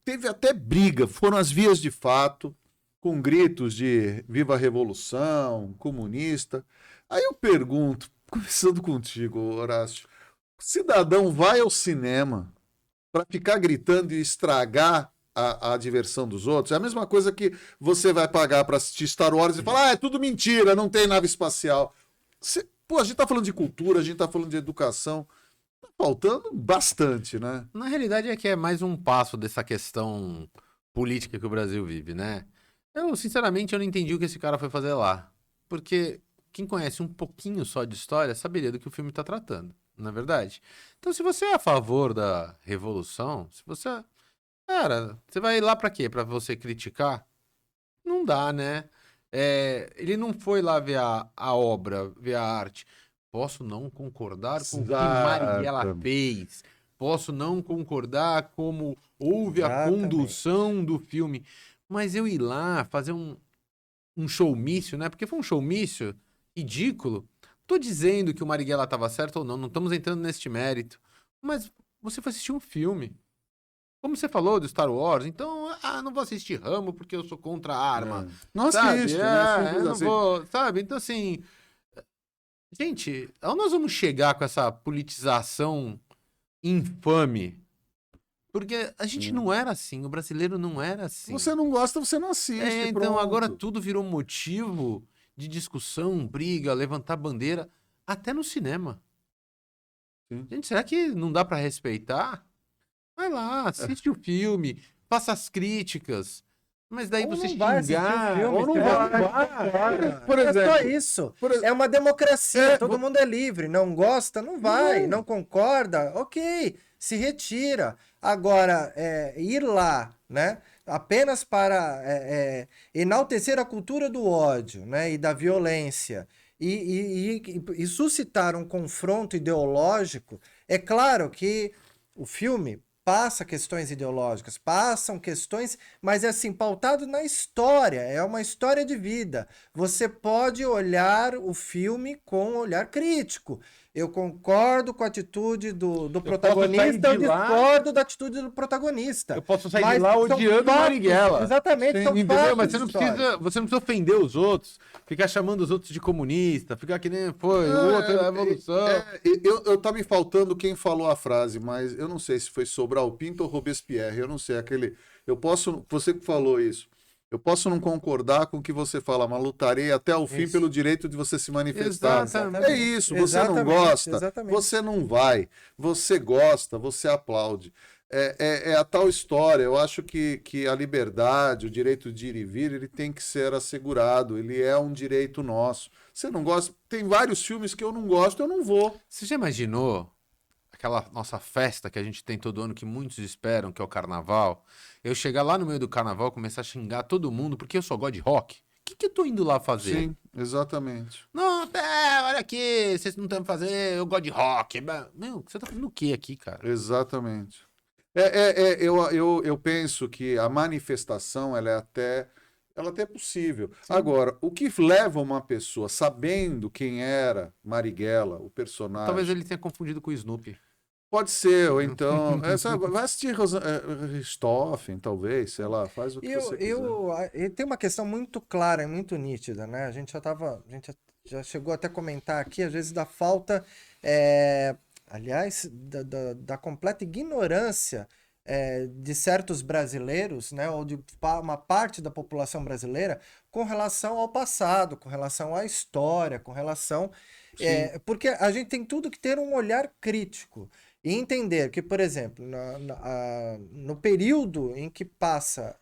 B: teve até briga, foram as vias de fato, com gritos de Viva a Revolução, comunista. Aí eu pergunto, começando contigo, Horácio, o cidadão vai ao cinema para ficar gritando e estragar a diversão dos outros? É a mesma coisa que você vai pagar para assistir Star Wars e falar, é tudo mentira, não tem nave espacial. A gente tá falando de cultura, a gente tá falando de educação, tá faltando bastante, né?
C: Na realidade é que é mais um passo dessa questão política que o Brasil vive, né? Sinceramente, eu não entendi o que esse cara foi fazer lá. Porque quem conhece um pouquinho só de história saberia do que o filme está tratando, não é verdade? Então, se você é a favor da revolução, Cara, você vai lá pra quê? Pra você criticar? Não dá, né? Ele não foi lá ver a obra, ver a arte. Posso não concordar com o que Marighella fez. Posso não concordar como houve a condução do filme. Mas eu ir lá fazer um showmício, né? Porque foi um showmício ridículo. Tô dizendo que o Marighella estava certo ou não. Não estamos entrando neste mérito. Mas você foi assistir um filme. Como você falou do Star Wars, então, não vou assistir Rambo porque eu sou contra a arma.
B: Não assiste, né?
C: Eu não vou, sabe? Então, assim, gente, aonde nós vamos chegar com essa politização infame? Porque a gente não era assim, o brasileiro não era assim.
B: Você não gosta, você não assiste.
C: Então
B: pronto.
C: agora tudo virou motivo de discussão, briga, levantar bandeira, até no cinema.
B: Sim.
C: Gente, será que não dá pra respeitar? Vai lá, assiste o filme, faça as críticas. Mas daí
A: Ou
C: você
A: não vai assistir
C: xingar,
A: o filme,
C: ou não
A: você
C: vai.
B: Por
A: É só
B: exemplo,
A: isso. É uma democracia, todo
B: vou-
A: mundo é livre. Não gosta, não vai. Não concorda, ok, se retira. Agora, ir lá, né, apenas para enaltecer a cultura do ódio, né, e da violência e suscitar um confronto ideológico, é claro que o filme passa questões ideológicas, passam questões, mas é assim, pautado na história, é uma história de vida. Você pode olhar o filme com um olhar crítico. Eu concordo com a atitude do protagonista, eu discordo da atitude do protagonista.
C: Eu posso sair
A: Mas
C: de lá
A: são
C: odiando o
A: fatos,
C: Marighella.
A: exatamente, são
C: Entendeu?
A: fatos
C: Mas você não precisa ofender os outros, ficar chamando os outros de comunista, ficar que nem foi, o outro é a evolução.
B: Eu tá me faltando quem falou a frase, mas eu não sei se foi Sobral Pinto ou Robespierre, eu não sei, aquele Você que falou isso, eu posso não concordar com o que você fala, mas lutarei até o fim
A: Isso.
B: pelo direito de você se manifestar.
C: Exatamente.
B: É isso, você não
A: Exatamente,
B: gosta,
A: exatamente.
B: você não vai. Você gosta, você aplaude. É a tal história. Eu acho que a liberdade, o direito de ir e vir, ele tem que ser assegurado. Ele é um direito nosso. Você não gosta? Tem vários filmes que eu não gosto, eu não vou.
C: Você já imaginou aquela nossa festa que a gente tem todo ano, que muitos esperam, que é o carnaval? Eu chegar lá no meio do carnaval e começar a xingar todo mundo porque eu só gosto de rock? O que eu tô indo lá fazer?
B: Sim, exatamente.
C: Não, olha aqui, vocês não estão fazendo, eu gosto de rock. Meu, você tá fazendo o que aqui, cara?
B: Exatamente. Eu penso que a manifestação ela é até possível. Agora, o que leva uma pessoa, sabendo quem era Marighella, o personagem...
C: Talvez ele tenha confundido com o Snoopy.
B: Pode ser, ou então... vai assistir Richthofen, talvez, sei lá, faz o que você quiser.
A: Tem uma questão muito clara e muito nítida, né? A gente já chegou até a comentar aqui, às vezes, da falta, aliás, da completa ignorância de certos brasileiros, né? Ou de uma parte da população brasileira com relação ao passado, com relação à história, com relação... porque a gente tem tudo que ter um olhar crítico. E entender que, por exemplo, no período em que passa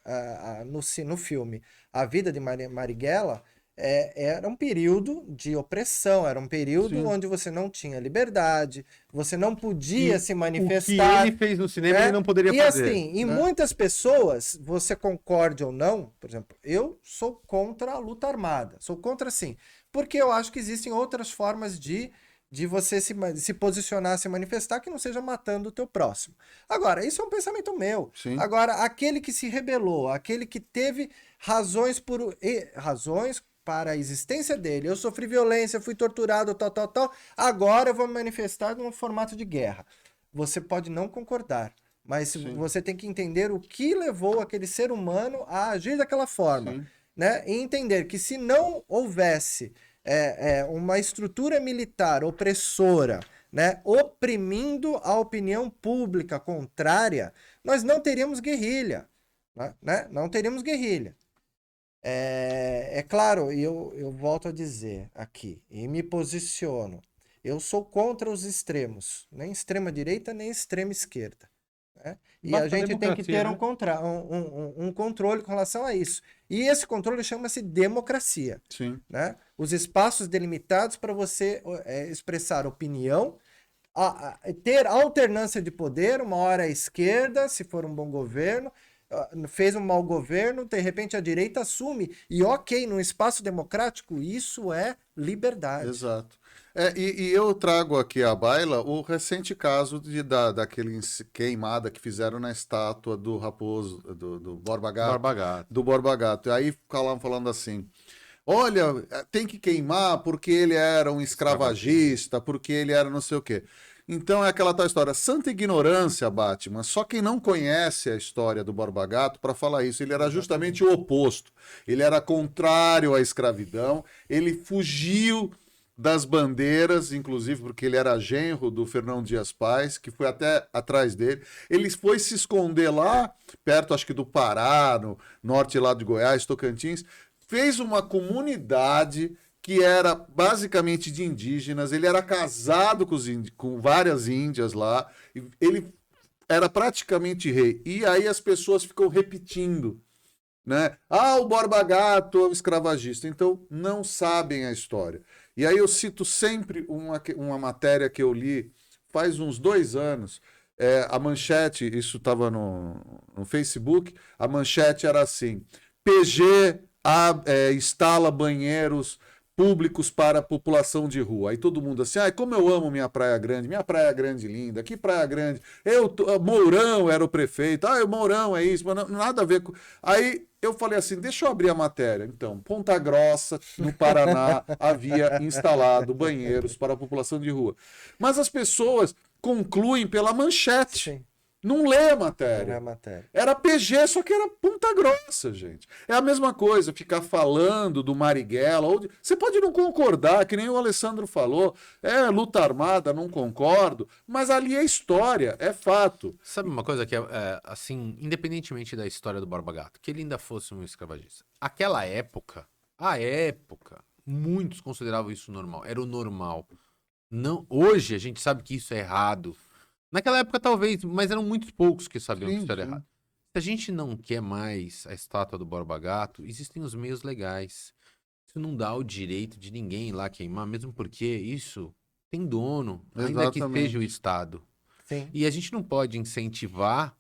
A: no filme a vida de Marighella, era um período de opressão, era um período onde você não tinha liberdade, você não podia se manifestar.
C: O que ele fez no cinema,
A: né?
C: ele não poderia fazer.
A: E assim, muitas pessoas, você concorde ou não, por exemplo, eu sou contra a luta armada, sou contra sim, porque eu acho que existem outras formas de você se posicionar, se manifestar, que não seja matando o teu próximo. Agora, isso é um pensamento meu.
B: Sim.
A: Agora, aquele que se rebelou, aquele que teve razões para a existência dele, eu sofri violência, fui torturado, tal, agora eu vou me manifestar num formato de guerra. Você pode não concordar, mas você tem que entender o que levou aquele ser humano a agir daquela forma, né? E entender que se não houvesse uma estrutura militar opressora, né, oprimindo a opinião pública contrária, nós não teríamos guerrilha, né? Não teríamos guerrilha. É claro, eu volto a dizer aqui, e me posiciono, eu sou contra os extremos, nem extrema direita, nem extrema esquerda. Né? E a gente tem que ter um controle com relação a isso. E esse controle chama-se democracia.
B: Sim.
A: Né? Os espaços delimitados para você expressar opinião, ter alternância de poder, uma hora à esquerda, se for um bom governo, fez um mau governo, de repente a direita assume. E ok, num espaço democrático, isso é liberdade.
B: Exato. E eu trago aqui à baila o recente caso daquele queimada que fizeram na estátua do Raposo, do Borba Gato. Do Borba Gato. E aí ficavam falando assim, olha, tem que queimar porque ele era um escravagista, porque ele era não sei o quê. Então é aquela tal história, santa ignorância, Batman. Só quem não conhece a história do Borba Gato para falar isso, ele era justamente o oposto. Ele era contrário à escravidão, ele fugiu das bandeiras, inclusive porque ele era genro do Fernão Dias Pais, que foi até atrás dele. Ele foi se esconder lá, perto acho que do Pará, no norte lá de Goiás, Tocantins, fez uma comunidade que era basicamente de indígenas, ele era casado com várias índias lá, ele era praticamente rei. E aí as pessoas ficam repetindo, né? O Borba Gato é um escravagista. Então não sabem a história. E aí eu cito sempre uma matéria que eu li faz uns 2 anos. A manchete, isso estava no Facebook, a manchete era assim, PG instala banheiros públicos para a população de rua. Aí todo mundo assim, como eu amo minha Praia Grande linda, que Praia Grande, Mourão era o prefeito, o Mourão é isso, mas nada a ver com... Aí eu falei assim, deixa eu abrir a matéria. Então, Ponta Grossa, no Paraná, havia instalado banheiros para a população de rua. Mas as pessoas concluem pela manchete.
A: Sim.
B: Não lê a
A: Não é
B: matéria.
A: matéria.
B: Era PG, só que era ponta grossa, gente. É a mesma coisa, ficar falando do Marighella. Você pode não concordar, que nem o Alessandro falou. É luta armada, não concordo. Mas ali é história, é fato.
C: Sabe uma coisa que assim, independentemente da história do Borba Gato, que ele ainda fosse um escravagista. Aquela época, muitos consideravam isso normal. Era o normal. Não, hoje a gente sabe que isso é errado. Naquela época talvez, mas eram muitos poucos que sabiam que isso era errado. Se a gente não quer mais a estátua do Borba Gato, existem os meios legais. Isso não dá o direito de ninguém ir lá queimar, mesmo porque isso tem dono, ainda que
B: Exatamente.
C: seja o Estado.
A: Sim.
C: E a gente não pode incentivar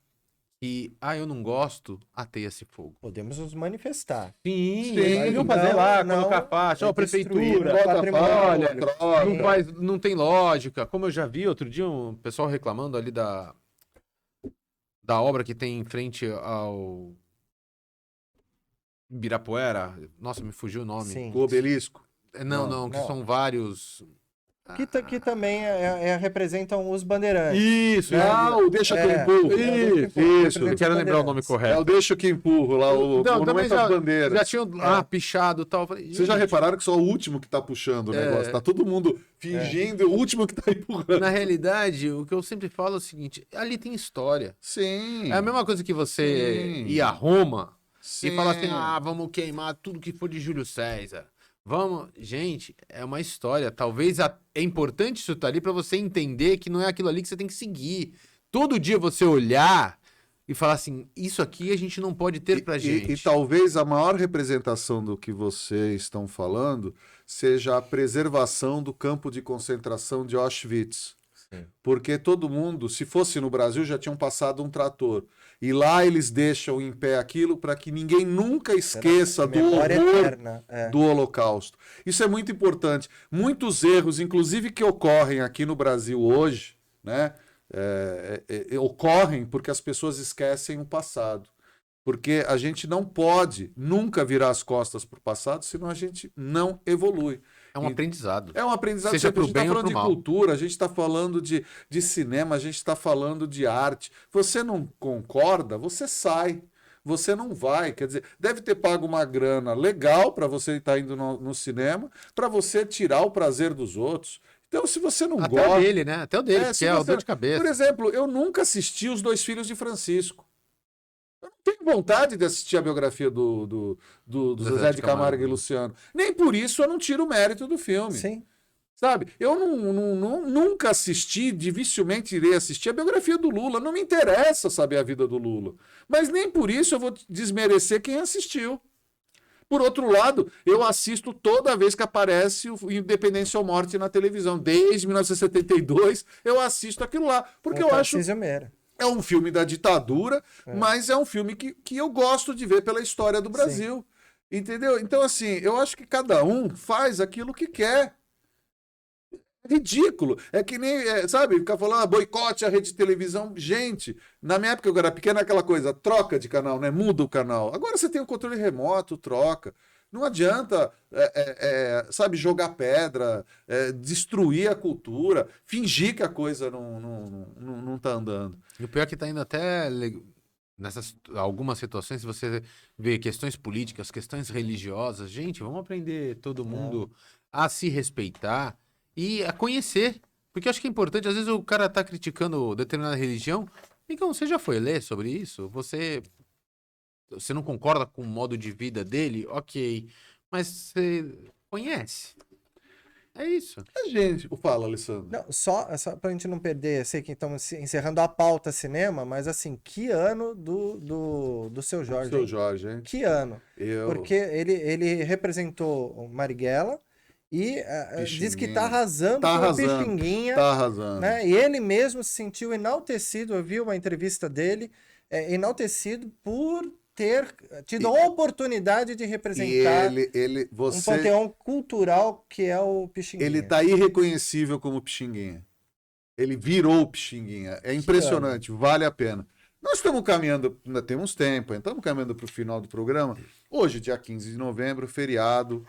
C: que, eu não gosto, ateia-se fogo.
A: Podemos nos manifestar.
C: Sim,
B: Sim,
C: não
A: mas
C: fazer lá,
A: não
C: colocar faixa, ó,
A: destruir
C: prefeitura,
A: o
B: Bota
A: patrimônio
B: falha,
A: público.
B: troca.
C: não tem lógica. Como eu já vi outro dia um pessoal reclamando ali da obra que tem em frente ao Ibirapuera. Nossa, me fugiu o nome.
A: Sim.
B: O obelisco.
C: Não, que
A: não.
C: são vários.
A: Que também representam os bandeirantes.
C: Isso,
B: O deixa que eu empurro.
C: isso. Eu quero lembrar o nome
B: É
C: correto.
B: o deixa que empurro lá, o
C: Não, também
B: monumento às bandeiras.
C: já tinham pichado e tal. Eu falei,
B: Vocês já
C: gente,
B: repararam que só o último que tá puxando o negócio? Tá todo mundo fingindo, o último que tá empurrando.
C: Na realidade, o que eu sempre falo é o seguinte: ali tem história.
B: Sim.
C: É a mesma coisa que você
B: Sim.
C: ir a Roma
B: Sim.
C: e falar assim: vamos queimar tudo que for de Júlio César. Vamos. Gente, é uma história. Talvez é importante isso estar ali para você entender que não é aquilo ali que você tem que seguir. Todo dia você olhar e falar assim: isso aqui a gente não pode ter pra gente.
B: E talvez a maior representação do que vocês estão falando seja a preservação do campo de concentração de Auschwitz. Porque todo mundo, se fosse no Brasil, já tinham passado um trator. E lá eles deixam em pé aquilo para que ninguém nunca esqueça do
A: Memória
B: horror
A: eterna.
B: do Holocausto. Isso é muito importante. Muitos erros, inclusive que ocorrem aqui no Brasil hoje, né, ocorrem porque as pessoas esquecem o passado. Porque a gente não pode nunca virar as costas para o passado, senão a gente não evolui.
C: É um aprendizado.
B: É um aprendizado.
C: Seja
B: sempre. A
C: pro
B: gente está
C: bem ou
B: falando
C: pro
B: de
C: mal.
B: cultura, a gente está falando de cinema, a gente está falando de arte. Você não concorda, você sai. Você não vai. Quer dizer, deve ter pago uma grana legal para você estar indo no cinema, para você tirar o prazer dos outros. Então, se você não
C: Até
B: gosta...
C: o dele, né? Até o dele,
B: se
C: que é o
B: você-
C: dor de cabeça.
B: Por exemplo, eu nunca assisti Os Dois Filhos de Francisco. Eu não tenho vontade de assistir a biografia do Zezé de Camargo e Luciano. Nem por isso eu não tiro o mérito do filme.
A: Sim.
B: Sabe? Eu nunca assisti, dificilmente irei assistir a biografia do Lula. Não me interessa saber a vida do Lula. Mas nem por isso eu vou desmerecer quem assistiu. Por outro lado, eu assisto toda vez que aparece o Independência ou Morte na televisão. Desde 1972, eu assisto aquilo lá. Porque eu acho...
A: Tarcísio Meira.
B: É um filme da ditadura, mas é um filme que eu gosto de ver pela história do Brasil. Entendeu? Então, assim, eu acho que cada um faz aquilo que quer. É ridículo. É que nem, sabe, ficar falando, boicote a rede de televisão. Gente, na minha época eu era pequena, aquela coisa, troca de canal, né? Muda o canal. Agora você tem o controle remoto, troca. Não adianta, sabe, jogar pedra, destruir a cultura, fingir que a coisa não tá andando.
C: E o pior é que tá indo até nessas algumas situações, se você vê questões políticas, questões religiosas, gente, vamos aprender todo mundo a se respeitar e a conhecer. Porque eu acho que é importante, às vezes o cara tá criticando determinada religião. Então, você já foi ler sobre isso? Você não concorda com o modo de vida dele? Ok. Mas você conhece. É isso.
B: Gente, fala, Alessandro.
A: Não, só pra gente não perder, sei que estamos encerrando a pauta cinema, mas assim, que ano do Seu Jorge?
B: Seu
A: hein?
B: Jorge, hein?
A: Que ano? Porque ele representou o Marighella e diz que tá arrasando
B: Tá
A: com a
B: arrasando,
A: Pixinguinha.
B: Tá arrasando.
A: Né? E ele mesmo se sentiu enaltecido, eu vi uma entrevista dele, enaltecido por ter tido a oportunidade de
B: E
A: representar um
B: você,
A: panteão cultural que é o Pixinguinha.
B: ele tá irreconhecível como Pixinguinha. Ele virou Pixinguinha. É impressionante, vale a pena. Nós estamos caminhando, ainda temos tempo, estamos caminhando para o final do programa. Hoje, dia 15 de novembro, feriado,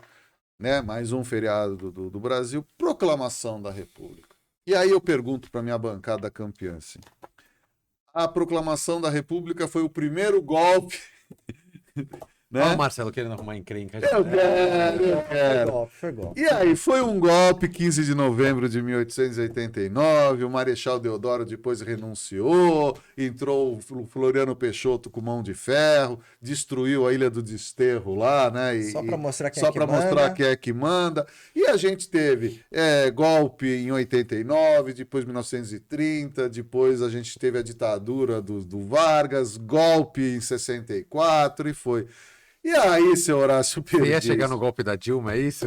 B: né? Mais um feriado do Brasil, proclamação da República. E aí eu pergunto para minha bancada campeã, assim, a proclamação da República foi o primeiro golpe, né?
C: Olha o Marcelo querendo arrumar encrenca.
B: Eu quero.
A: Foi golpe.
B: E aí, foi um golpe, 15 de novembro de 1889, o Marechal Deodoro depois renunciou, entrou o Floriano Peixoto com mão de ferro, destruiu a Ilha do Desterro lá, né?
A: Só para mostrar quem
B: só
A: é que
B: para
A: manda.
B: mostrar quem é que manda. E a gente teve golpe em 89, depois 1930, depois a gente teve a ditadura do Vargas, golpe em 64 e foi. E aí, seu Horácio
C: Você ia
B: Perdizzi?
C: chegar no golpe da Dilma, é isso?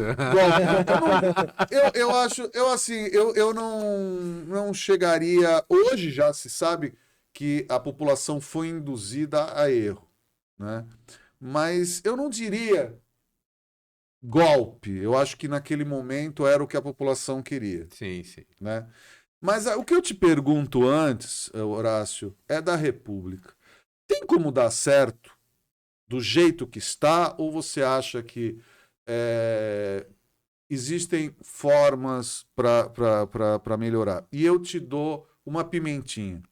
B: Eu não chegaria. Hoje já se sabe que a população foi induzida a erro, né? Mas eu não diria golpe. Eu acho que naquele momento era o que a população queria,
C: Sim, sim.
B: né? Mas o que eu te pergunto antes, Horácio, é da República. Tem como dar certo do jeito que está, ou você acha que existem formas para melhorar? E eu te dou uma pimentinha.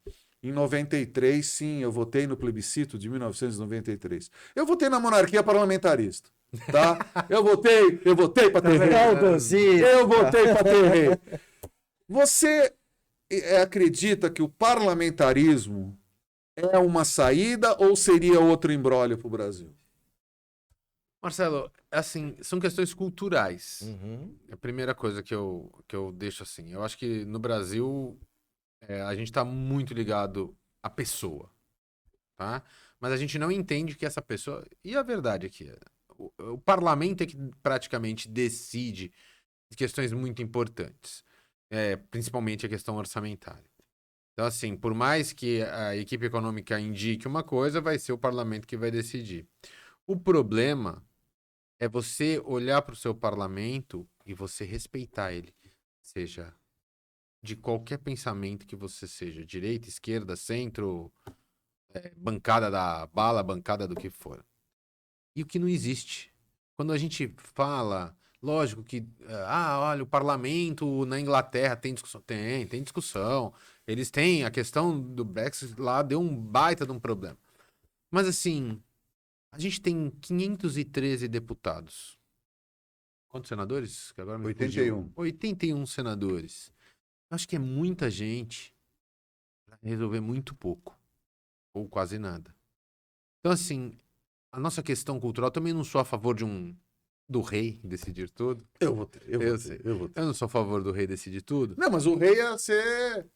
B: Em 93, sim, eu votei no plebiscito de 1993. Eu votei na monarquia parlamentarista, tá? Eu votei para ter rei. Eu votei para ter rei. Você acredita que o parlamentarismo é uma saída ou seria outro imbróglio para o Brasil?
C: Marcelo, assim, são questões culturais.
A: Uhum.
C: A primeira coisa que eu deixo assim, eu acho que no Brasil a gente está muito ligado à pessoa, tá? Mas a gente não entende que essa pessoa... E a verdade é que o parlamento é que praticamente decide questões muito importantes, principalmente a questão orçamentária. Então, assim, por mais que a equipe econômica indique uma coisa, vai ser o parlamento que vai decidir. O problema é você olhar para o seu parlamento e você respeitar ele, seja de qualquer pensamento que você seja, direita, esquerda, centro, bancada da bala, bancada do que for. E o que não existe. Quando a gente fala, lógico que, olha, o parlamento na Inglaterra tem discussão. Tem discussão. Eles têm a questão do Brexit lá, deu um baita de um problema. Mas assim, a gente tem 513 deputados. Quantos senadores? Que agora me
B: 81.
C: fugiu. 81 senadores. Eu acho que é muita gente para resolver muito pouco. Ou quase nada. Então assim, a nossa questão cultural, também não sou a favor do rei decidir tudo.
B: Eu votei.
C: Eu não sou a favor do rei decidir tudo.
B: Não, mas o rei ia ser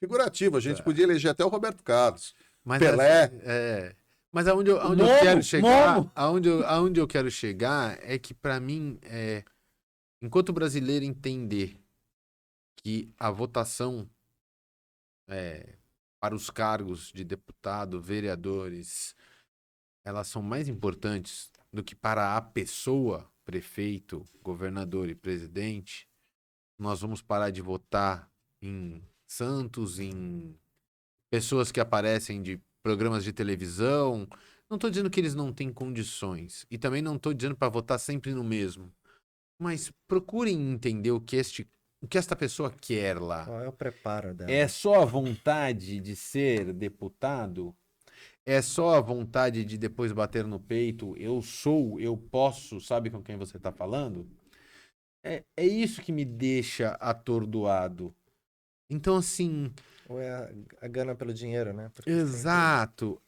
B: figurativo. A gente podia eleger até o Roberto Carlos.
C: Mas
B: Pelé.
C: Mas aonde eu quero chegar, aonde eu quero chegar é que, para mim, enquanto o brasileiro entender que a votação para os cargos de deputado, vereadores, elas são mais importantes do que para a pessoa, prefeito, governador e presidente, nós vamos parar de votar em santos, em pessoas que aparecem de programas de televisão. Não estou dizendo que eles não têm condições. E também não estou dizendo para votar sempre no mesmo. Mas procurem entender o que esta pessoa quer lá.
A: Qual é o preparo dela?
C: É só a vontade de ser deputado? É só a vontade de depois bater no peito? Eu posso, sabe com quem você está falando? É isso que me deixa atordoado. Então, assim...
A: Ou é a gana pelo dinheiro, né? Porque
C: Exato.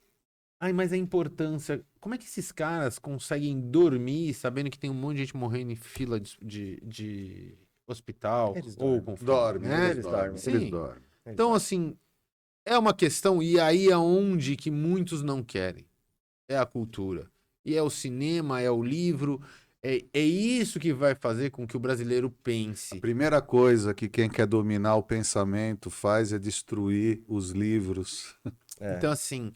C: Ai, mas a importância... Como é que esses caras conseguem dormir sabendo que tem um monte de gente morrendo em fila de hospital?
A: Eles
C: Ou
A: dormem.
C: com
B: Dorme,
C: né?
B: eles dormem.
C: Sim.
B: Eles dormem.
C: Então, assim, é uma questão, e aí é onde que muitos não querem. É a cultura. E é o cinema, é o livro. É isso que vai fazer com que o brasileiro pense.
B: A primeira coisa que quem quer dominar o pensamento faz é destruir os livros.
C: Então, assim,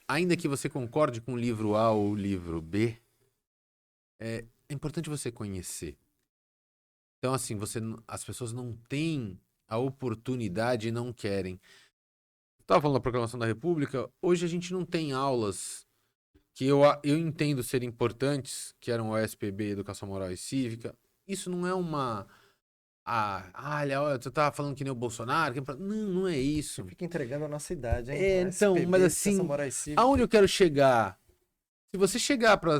C: ainda que você concorde com o livro A ou o livro B, é importante você conhecer. Então, assim, as pessoas não têm a oportunidade e não querem. Estava falando da Proclamação da República, hoje a gente não tem aulas que eu entendo ser importantes, que eram o SPB, Educação Moral e Cívica. Isso não é uma olha, tu tava falando que nem o Bolsonaro. Não é isso.
A: Fica entregando a nossa idade, hein?
C: É,
A: A
C: então,
A: SPB,
C: mas
A: essa
C: assim,
A: moral cívica.
C: aonde eu quero chegar? Se você chegar para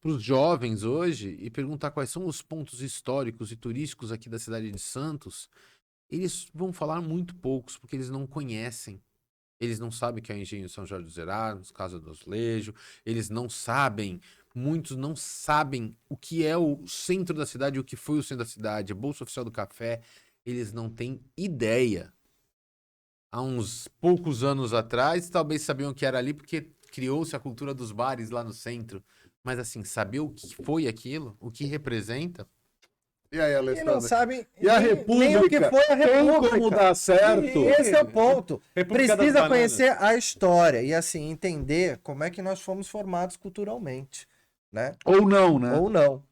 C: os jovens hoje e perguntar quais são os pontos históricos e turísticos aqui da cidade de Santos, eles vão falar muito poucos, porque eles não conhecem. Eles não sabem que é o Engenho São Jorge dos Eranos, Casa do Azulejo, eles não sabem, muitos não sabem o que é o centro da cidade, o que foi o centro da cidade, a Bolsa Oficial do Café, eles não têm ideia. Há uns poucos anos atrás, talvez sabiam que era ali porque criou-se a cultura dos bares lá no centro. Mas assim, saber o que foi aquilo, o que representa.
B: E aí,
A: E não
B: Alessandro?
A: sabem
B: E a
A: nem o que
B: República?
A: foi a
B: Tem
A: República.
B: como dar certo?
A: Esse é o ponto.
C: República das
A: Precisa
C: Bananas.
A: conhecer a história e, assim, entender como é que nós fomos formados culturalmente, né?
B: Ou não, né?
A: Ou não.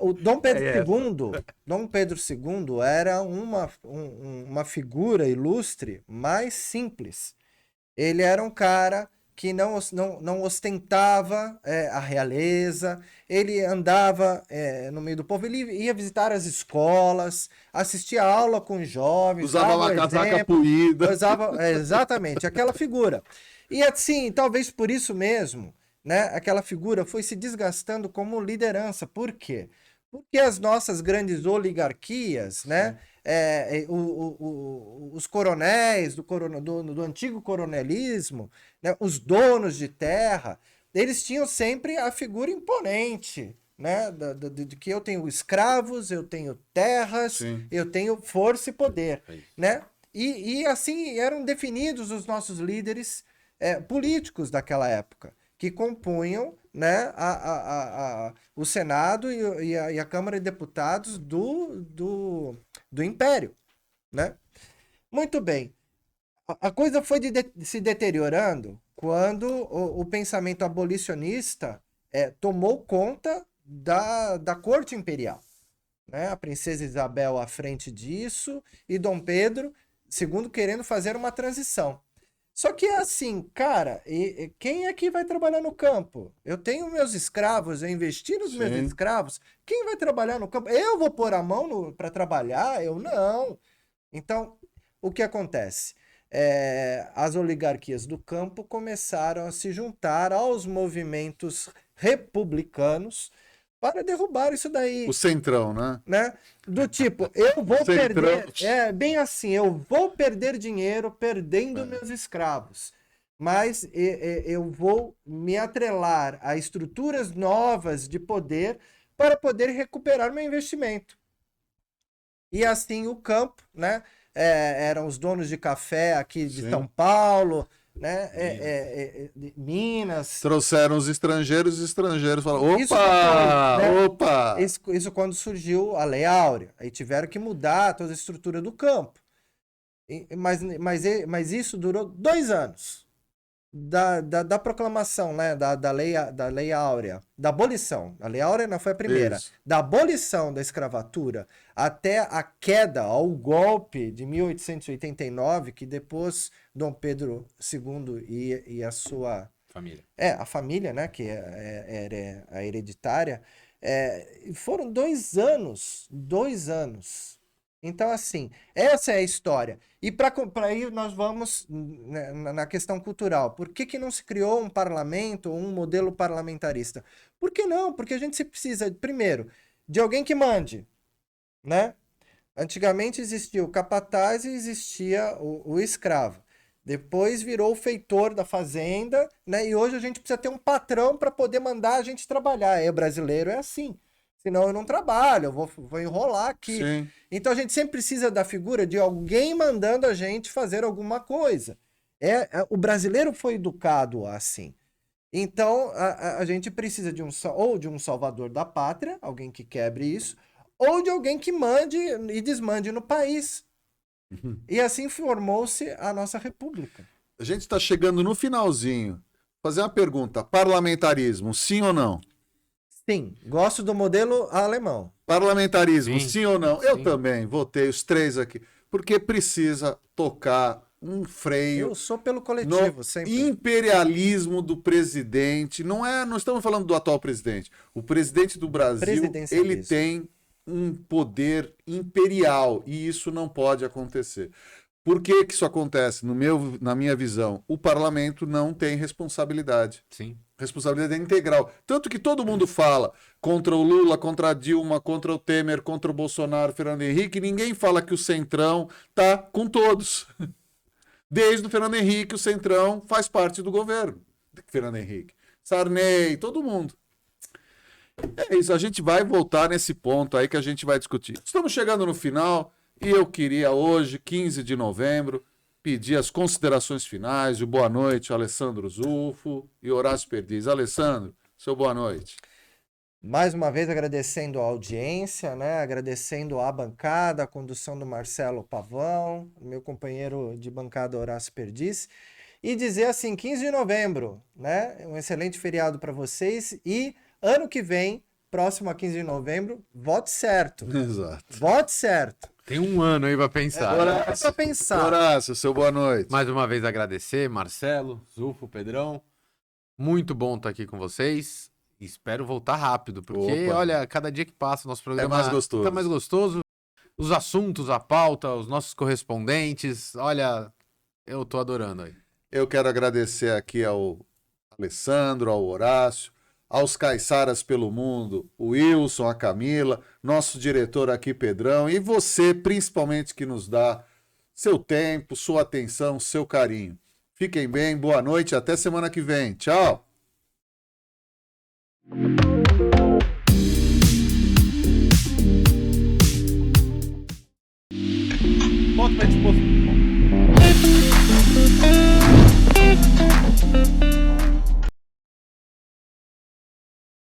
A: O Dom Pedro II, Dom Pedro II era uma figura ilustre mais simples. Ele era um cara que não ostentava a realeza, ele andava no meio do povo, ele ia visitar as escolas, assistia aula com os jovens,
B: Usava
A: dava
B: uma
A: o
B: casaca
A: exemplo,
B: puída.
A: exatamente, aquela figura. E assim, talvez por isso mesmo, né, aquela figura foi se desgastando como liderança. Por quê? Porque as nossas grandes oligarquias, né, os coronéis do antigo coronelismo, né, os donos de terra, eles tinham sempre a figura imponente, né, de que eu tenho escravos, eu tenho terras,
B: Sim.
A: eu tenho força e poder,
C: É isso.
A: né? E assim eram definidos os nossos líderes políticos daquela época, que compunham, né, o Senado e a Câmara de Deputados do Império, né? Muito bem. A coisa foi se deteriorando quando o pensamento abolicionista tomou conta da corte imperial, né? A princesa Isabel à frente disso e Dom Pedro II querendo fazer uma transição. Só que é assim, cara, quem é que vai trabalhar no campo? Eu tenho meus escravos, eu investi nos meus
B: Sim.
A: escravos. Quem vai trabalhar no campo? Eu vou pôr a mão para trabalhar? Eu não. Então, o que acontece? As oligarquias do campo começaram a se juntar aos movimentos republicanos para derrubar isso daí.
B: O centrão, né?
A: Do tipo, eu vou
B: Centrão.
A: perder. Bem assim, eu vou perder dinheiro perdendo meus escravos. Mas eu vou me atrelar a estruturas novas de poder para poder recuperar meu investimento. E assim o campo, né? Eram os donos de café aqui de
B: Sim.
A: São Paulo, né? Minas.
B: Trouxeram os estrangeiros falaram,
A: Isso
B: opa,
A: depois, né?
B: opa.
A: Isso quando surgiu a Lei Áurea. Aí tiveram que mudar toda a estrutura do campo. Mas isso durou 2 anos. Da proclamação, né? Da lei Áurea. Da abolição. A Lei Áurea não foi a primeira.
B: Isso.
A: Da abolição da escravatura até a queda, ao golpe de 1889, que depois Dom Pedro II e a sua...
C: Família.
A: a família, né, que era a hereditária, foram 2 anos. 2 anos. Então, assim, essa é a história. E para aí nós vamos na questão cultural. Por que não se criou um parlamento ou um modelo parlamentarista? Por que não? Porque a gente se precisa, primeiro, de alguém que mande, né? Antigamente existia o capataz e existia o escravo. Depois virou o feitor da fazenda, né? E hoje a gente precisa ter um patrão para poder mandar a gente trabalhar. O brasileiro é assim. Senão eu não trabalho, eu vou enrolar aqui.
B: Sim.
A: Então a gente sempre precisa da figura de alguém mandando a gente fazer alguma coisa. O brasileiro foi educado assim. Então a gente precisa ou de um salvador da pátria, alguém que quebre isso, ou de alguém que mande e desmande no país. E assim formou-se a nossa república.
B: A gente está chegando no finalzinho. Fazer uma pergunta, parlamentarismo, sim ou não?
A: Sim, gosto do modelo alemão.
B: Parlamentarismo,
C: Sim.
B: sim ou não? Eu
C: Sim.
B: também votei os 3 aqui. Porque precisa tocar um freio
A: Eu sou pelo coletivo,
B: no
A: sempre.
B: imperialismo do presidente. Não estamos falando do atual presidente. O presidente do Brasil,
A: Presidencialismo.
B: ele tem um poder imperial e isso não pode acontecer. Por que que isso acontece? Na minha visão, o parlamento não tem responsabilidade.
C: Sim.
B: Responsabilidade integral. Tanto que todo mundo fala contra o Lula, contra a Dilma, contra o Temer, contra o Bolsonaro, Fernando Henrique, ninguém fala que o Centrão tá com todos. Desde o Fernando Henrique, o Centrão faz parte do governo. Fernando Henrique. Sarney, todo mundo. É isso, a gente vai voltar nesse ponto aí que a gente vai discutir. Estamos chegando no final e eu queria hoje, 15 de novembro, pedir as considerações finais, o boa noite, Alessandro Zufo e Horácio Perdiz. Alessandro, seu boa noite.
A: Mais uma vez agradecendo a audiência, né? Agradecendo a bancada, a condução do Marcelo Pavão, meu companheiro de bancada Horácio Perdiz, e dizer assim, 15 de novembro, né? Um excelente feriado para vocês e ano que vem, próximo a 15 de novembro, vote certo.
B: Exato.
A: Vote certo.
C: Tem um ano aí pra pensar.
A: É só pensar.
B: Horácio, seu boa noite.
C: Mais uma vez agradecer, Marcelo, Zufo, Pedrão. Muito bom estar aqui com vocês. Espero voltar rápido, porque,
B: Opa.
C: olha, cada dia que passa o nosso programa
B: mais gostoso.
C: tá mais gostoso. Os assuntos, a pauta, os nossos correspondentes, olha, eu tô adorando aí.
B: Eu quero agradecer aqui ao Alessandro, ao Horácio, aos caiçaras pelo mundo, o Wilson, a Camila, nosso diretor aqui, Pedrão, e você, principalmente, que nos dá seu tempo, sua atenção, seu carinho. Fiquem bem, boa noite, até semana que vem. Tchau!
C: Volta pra disposição.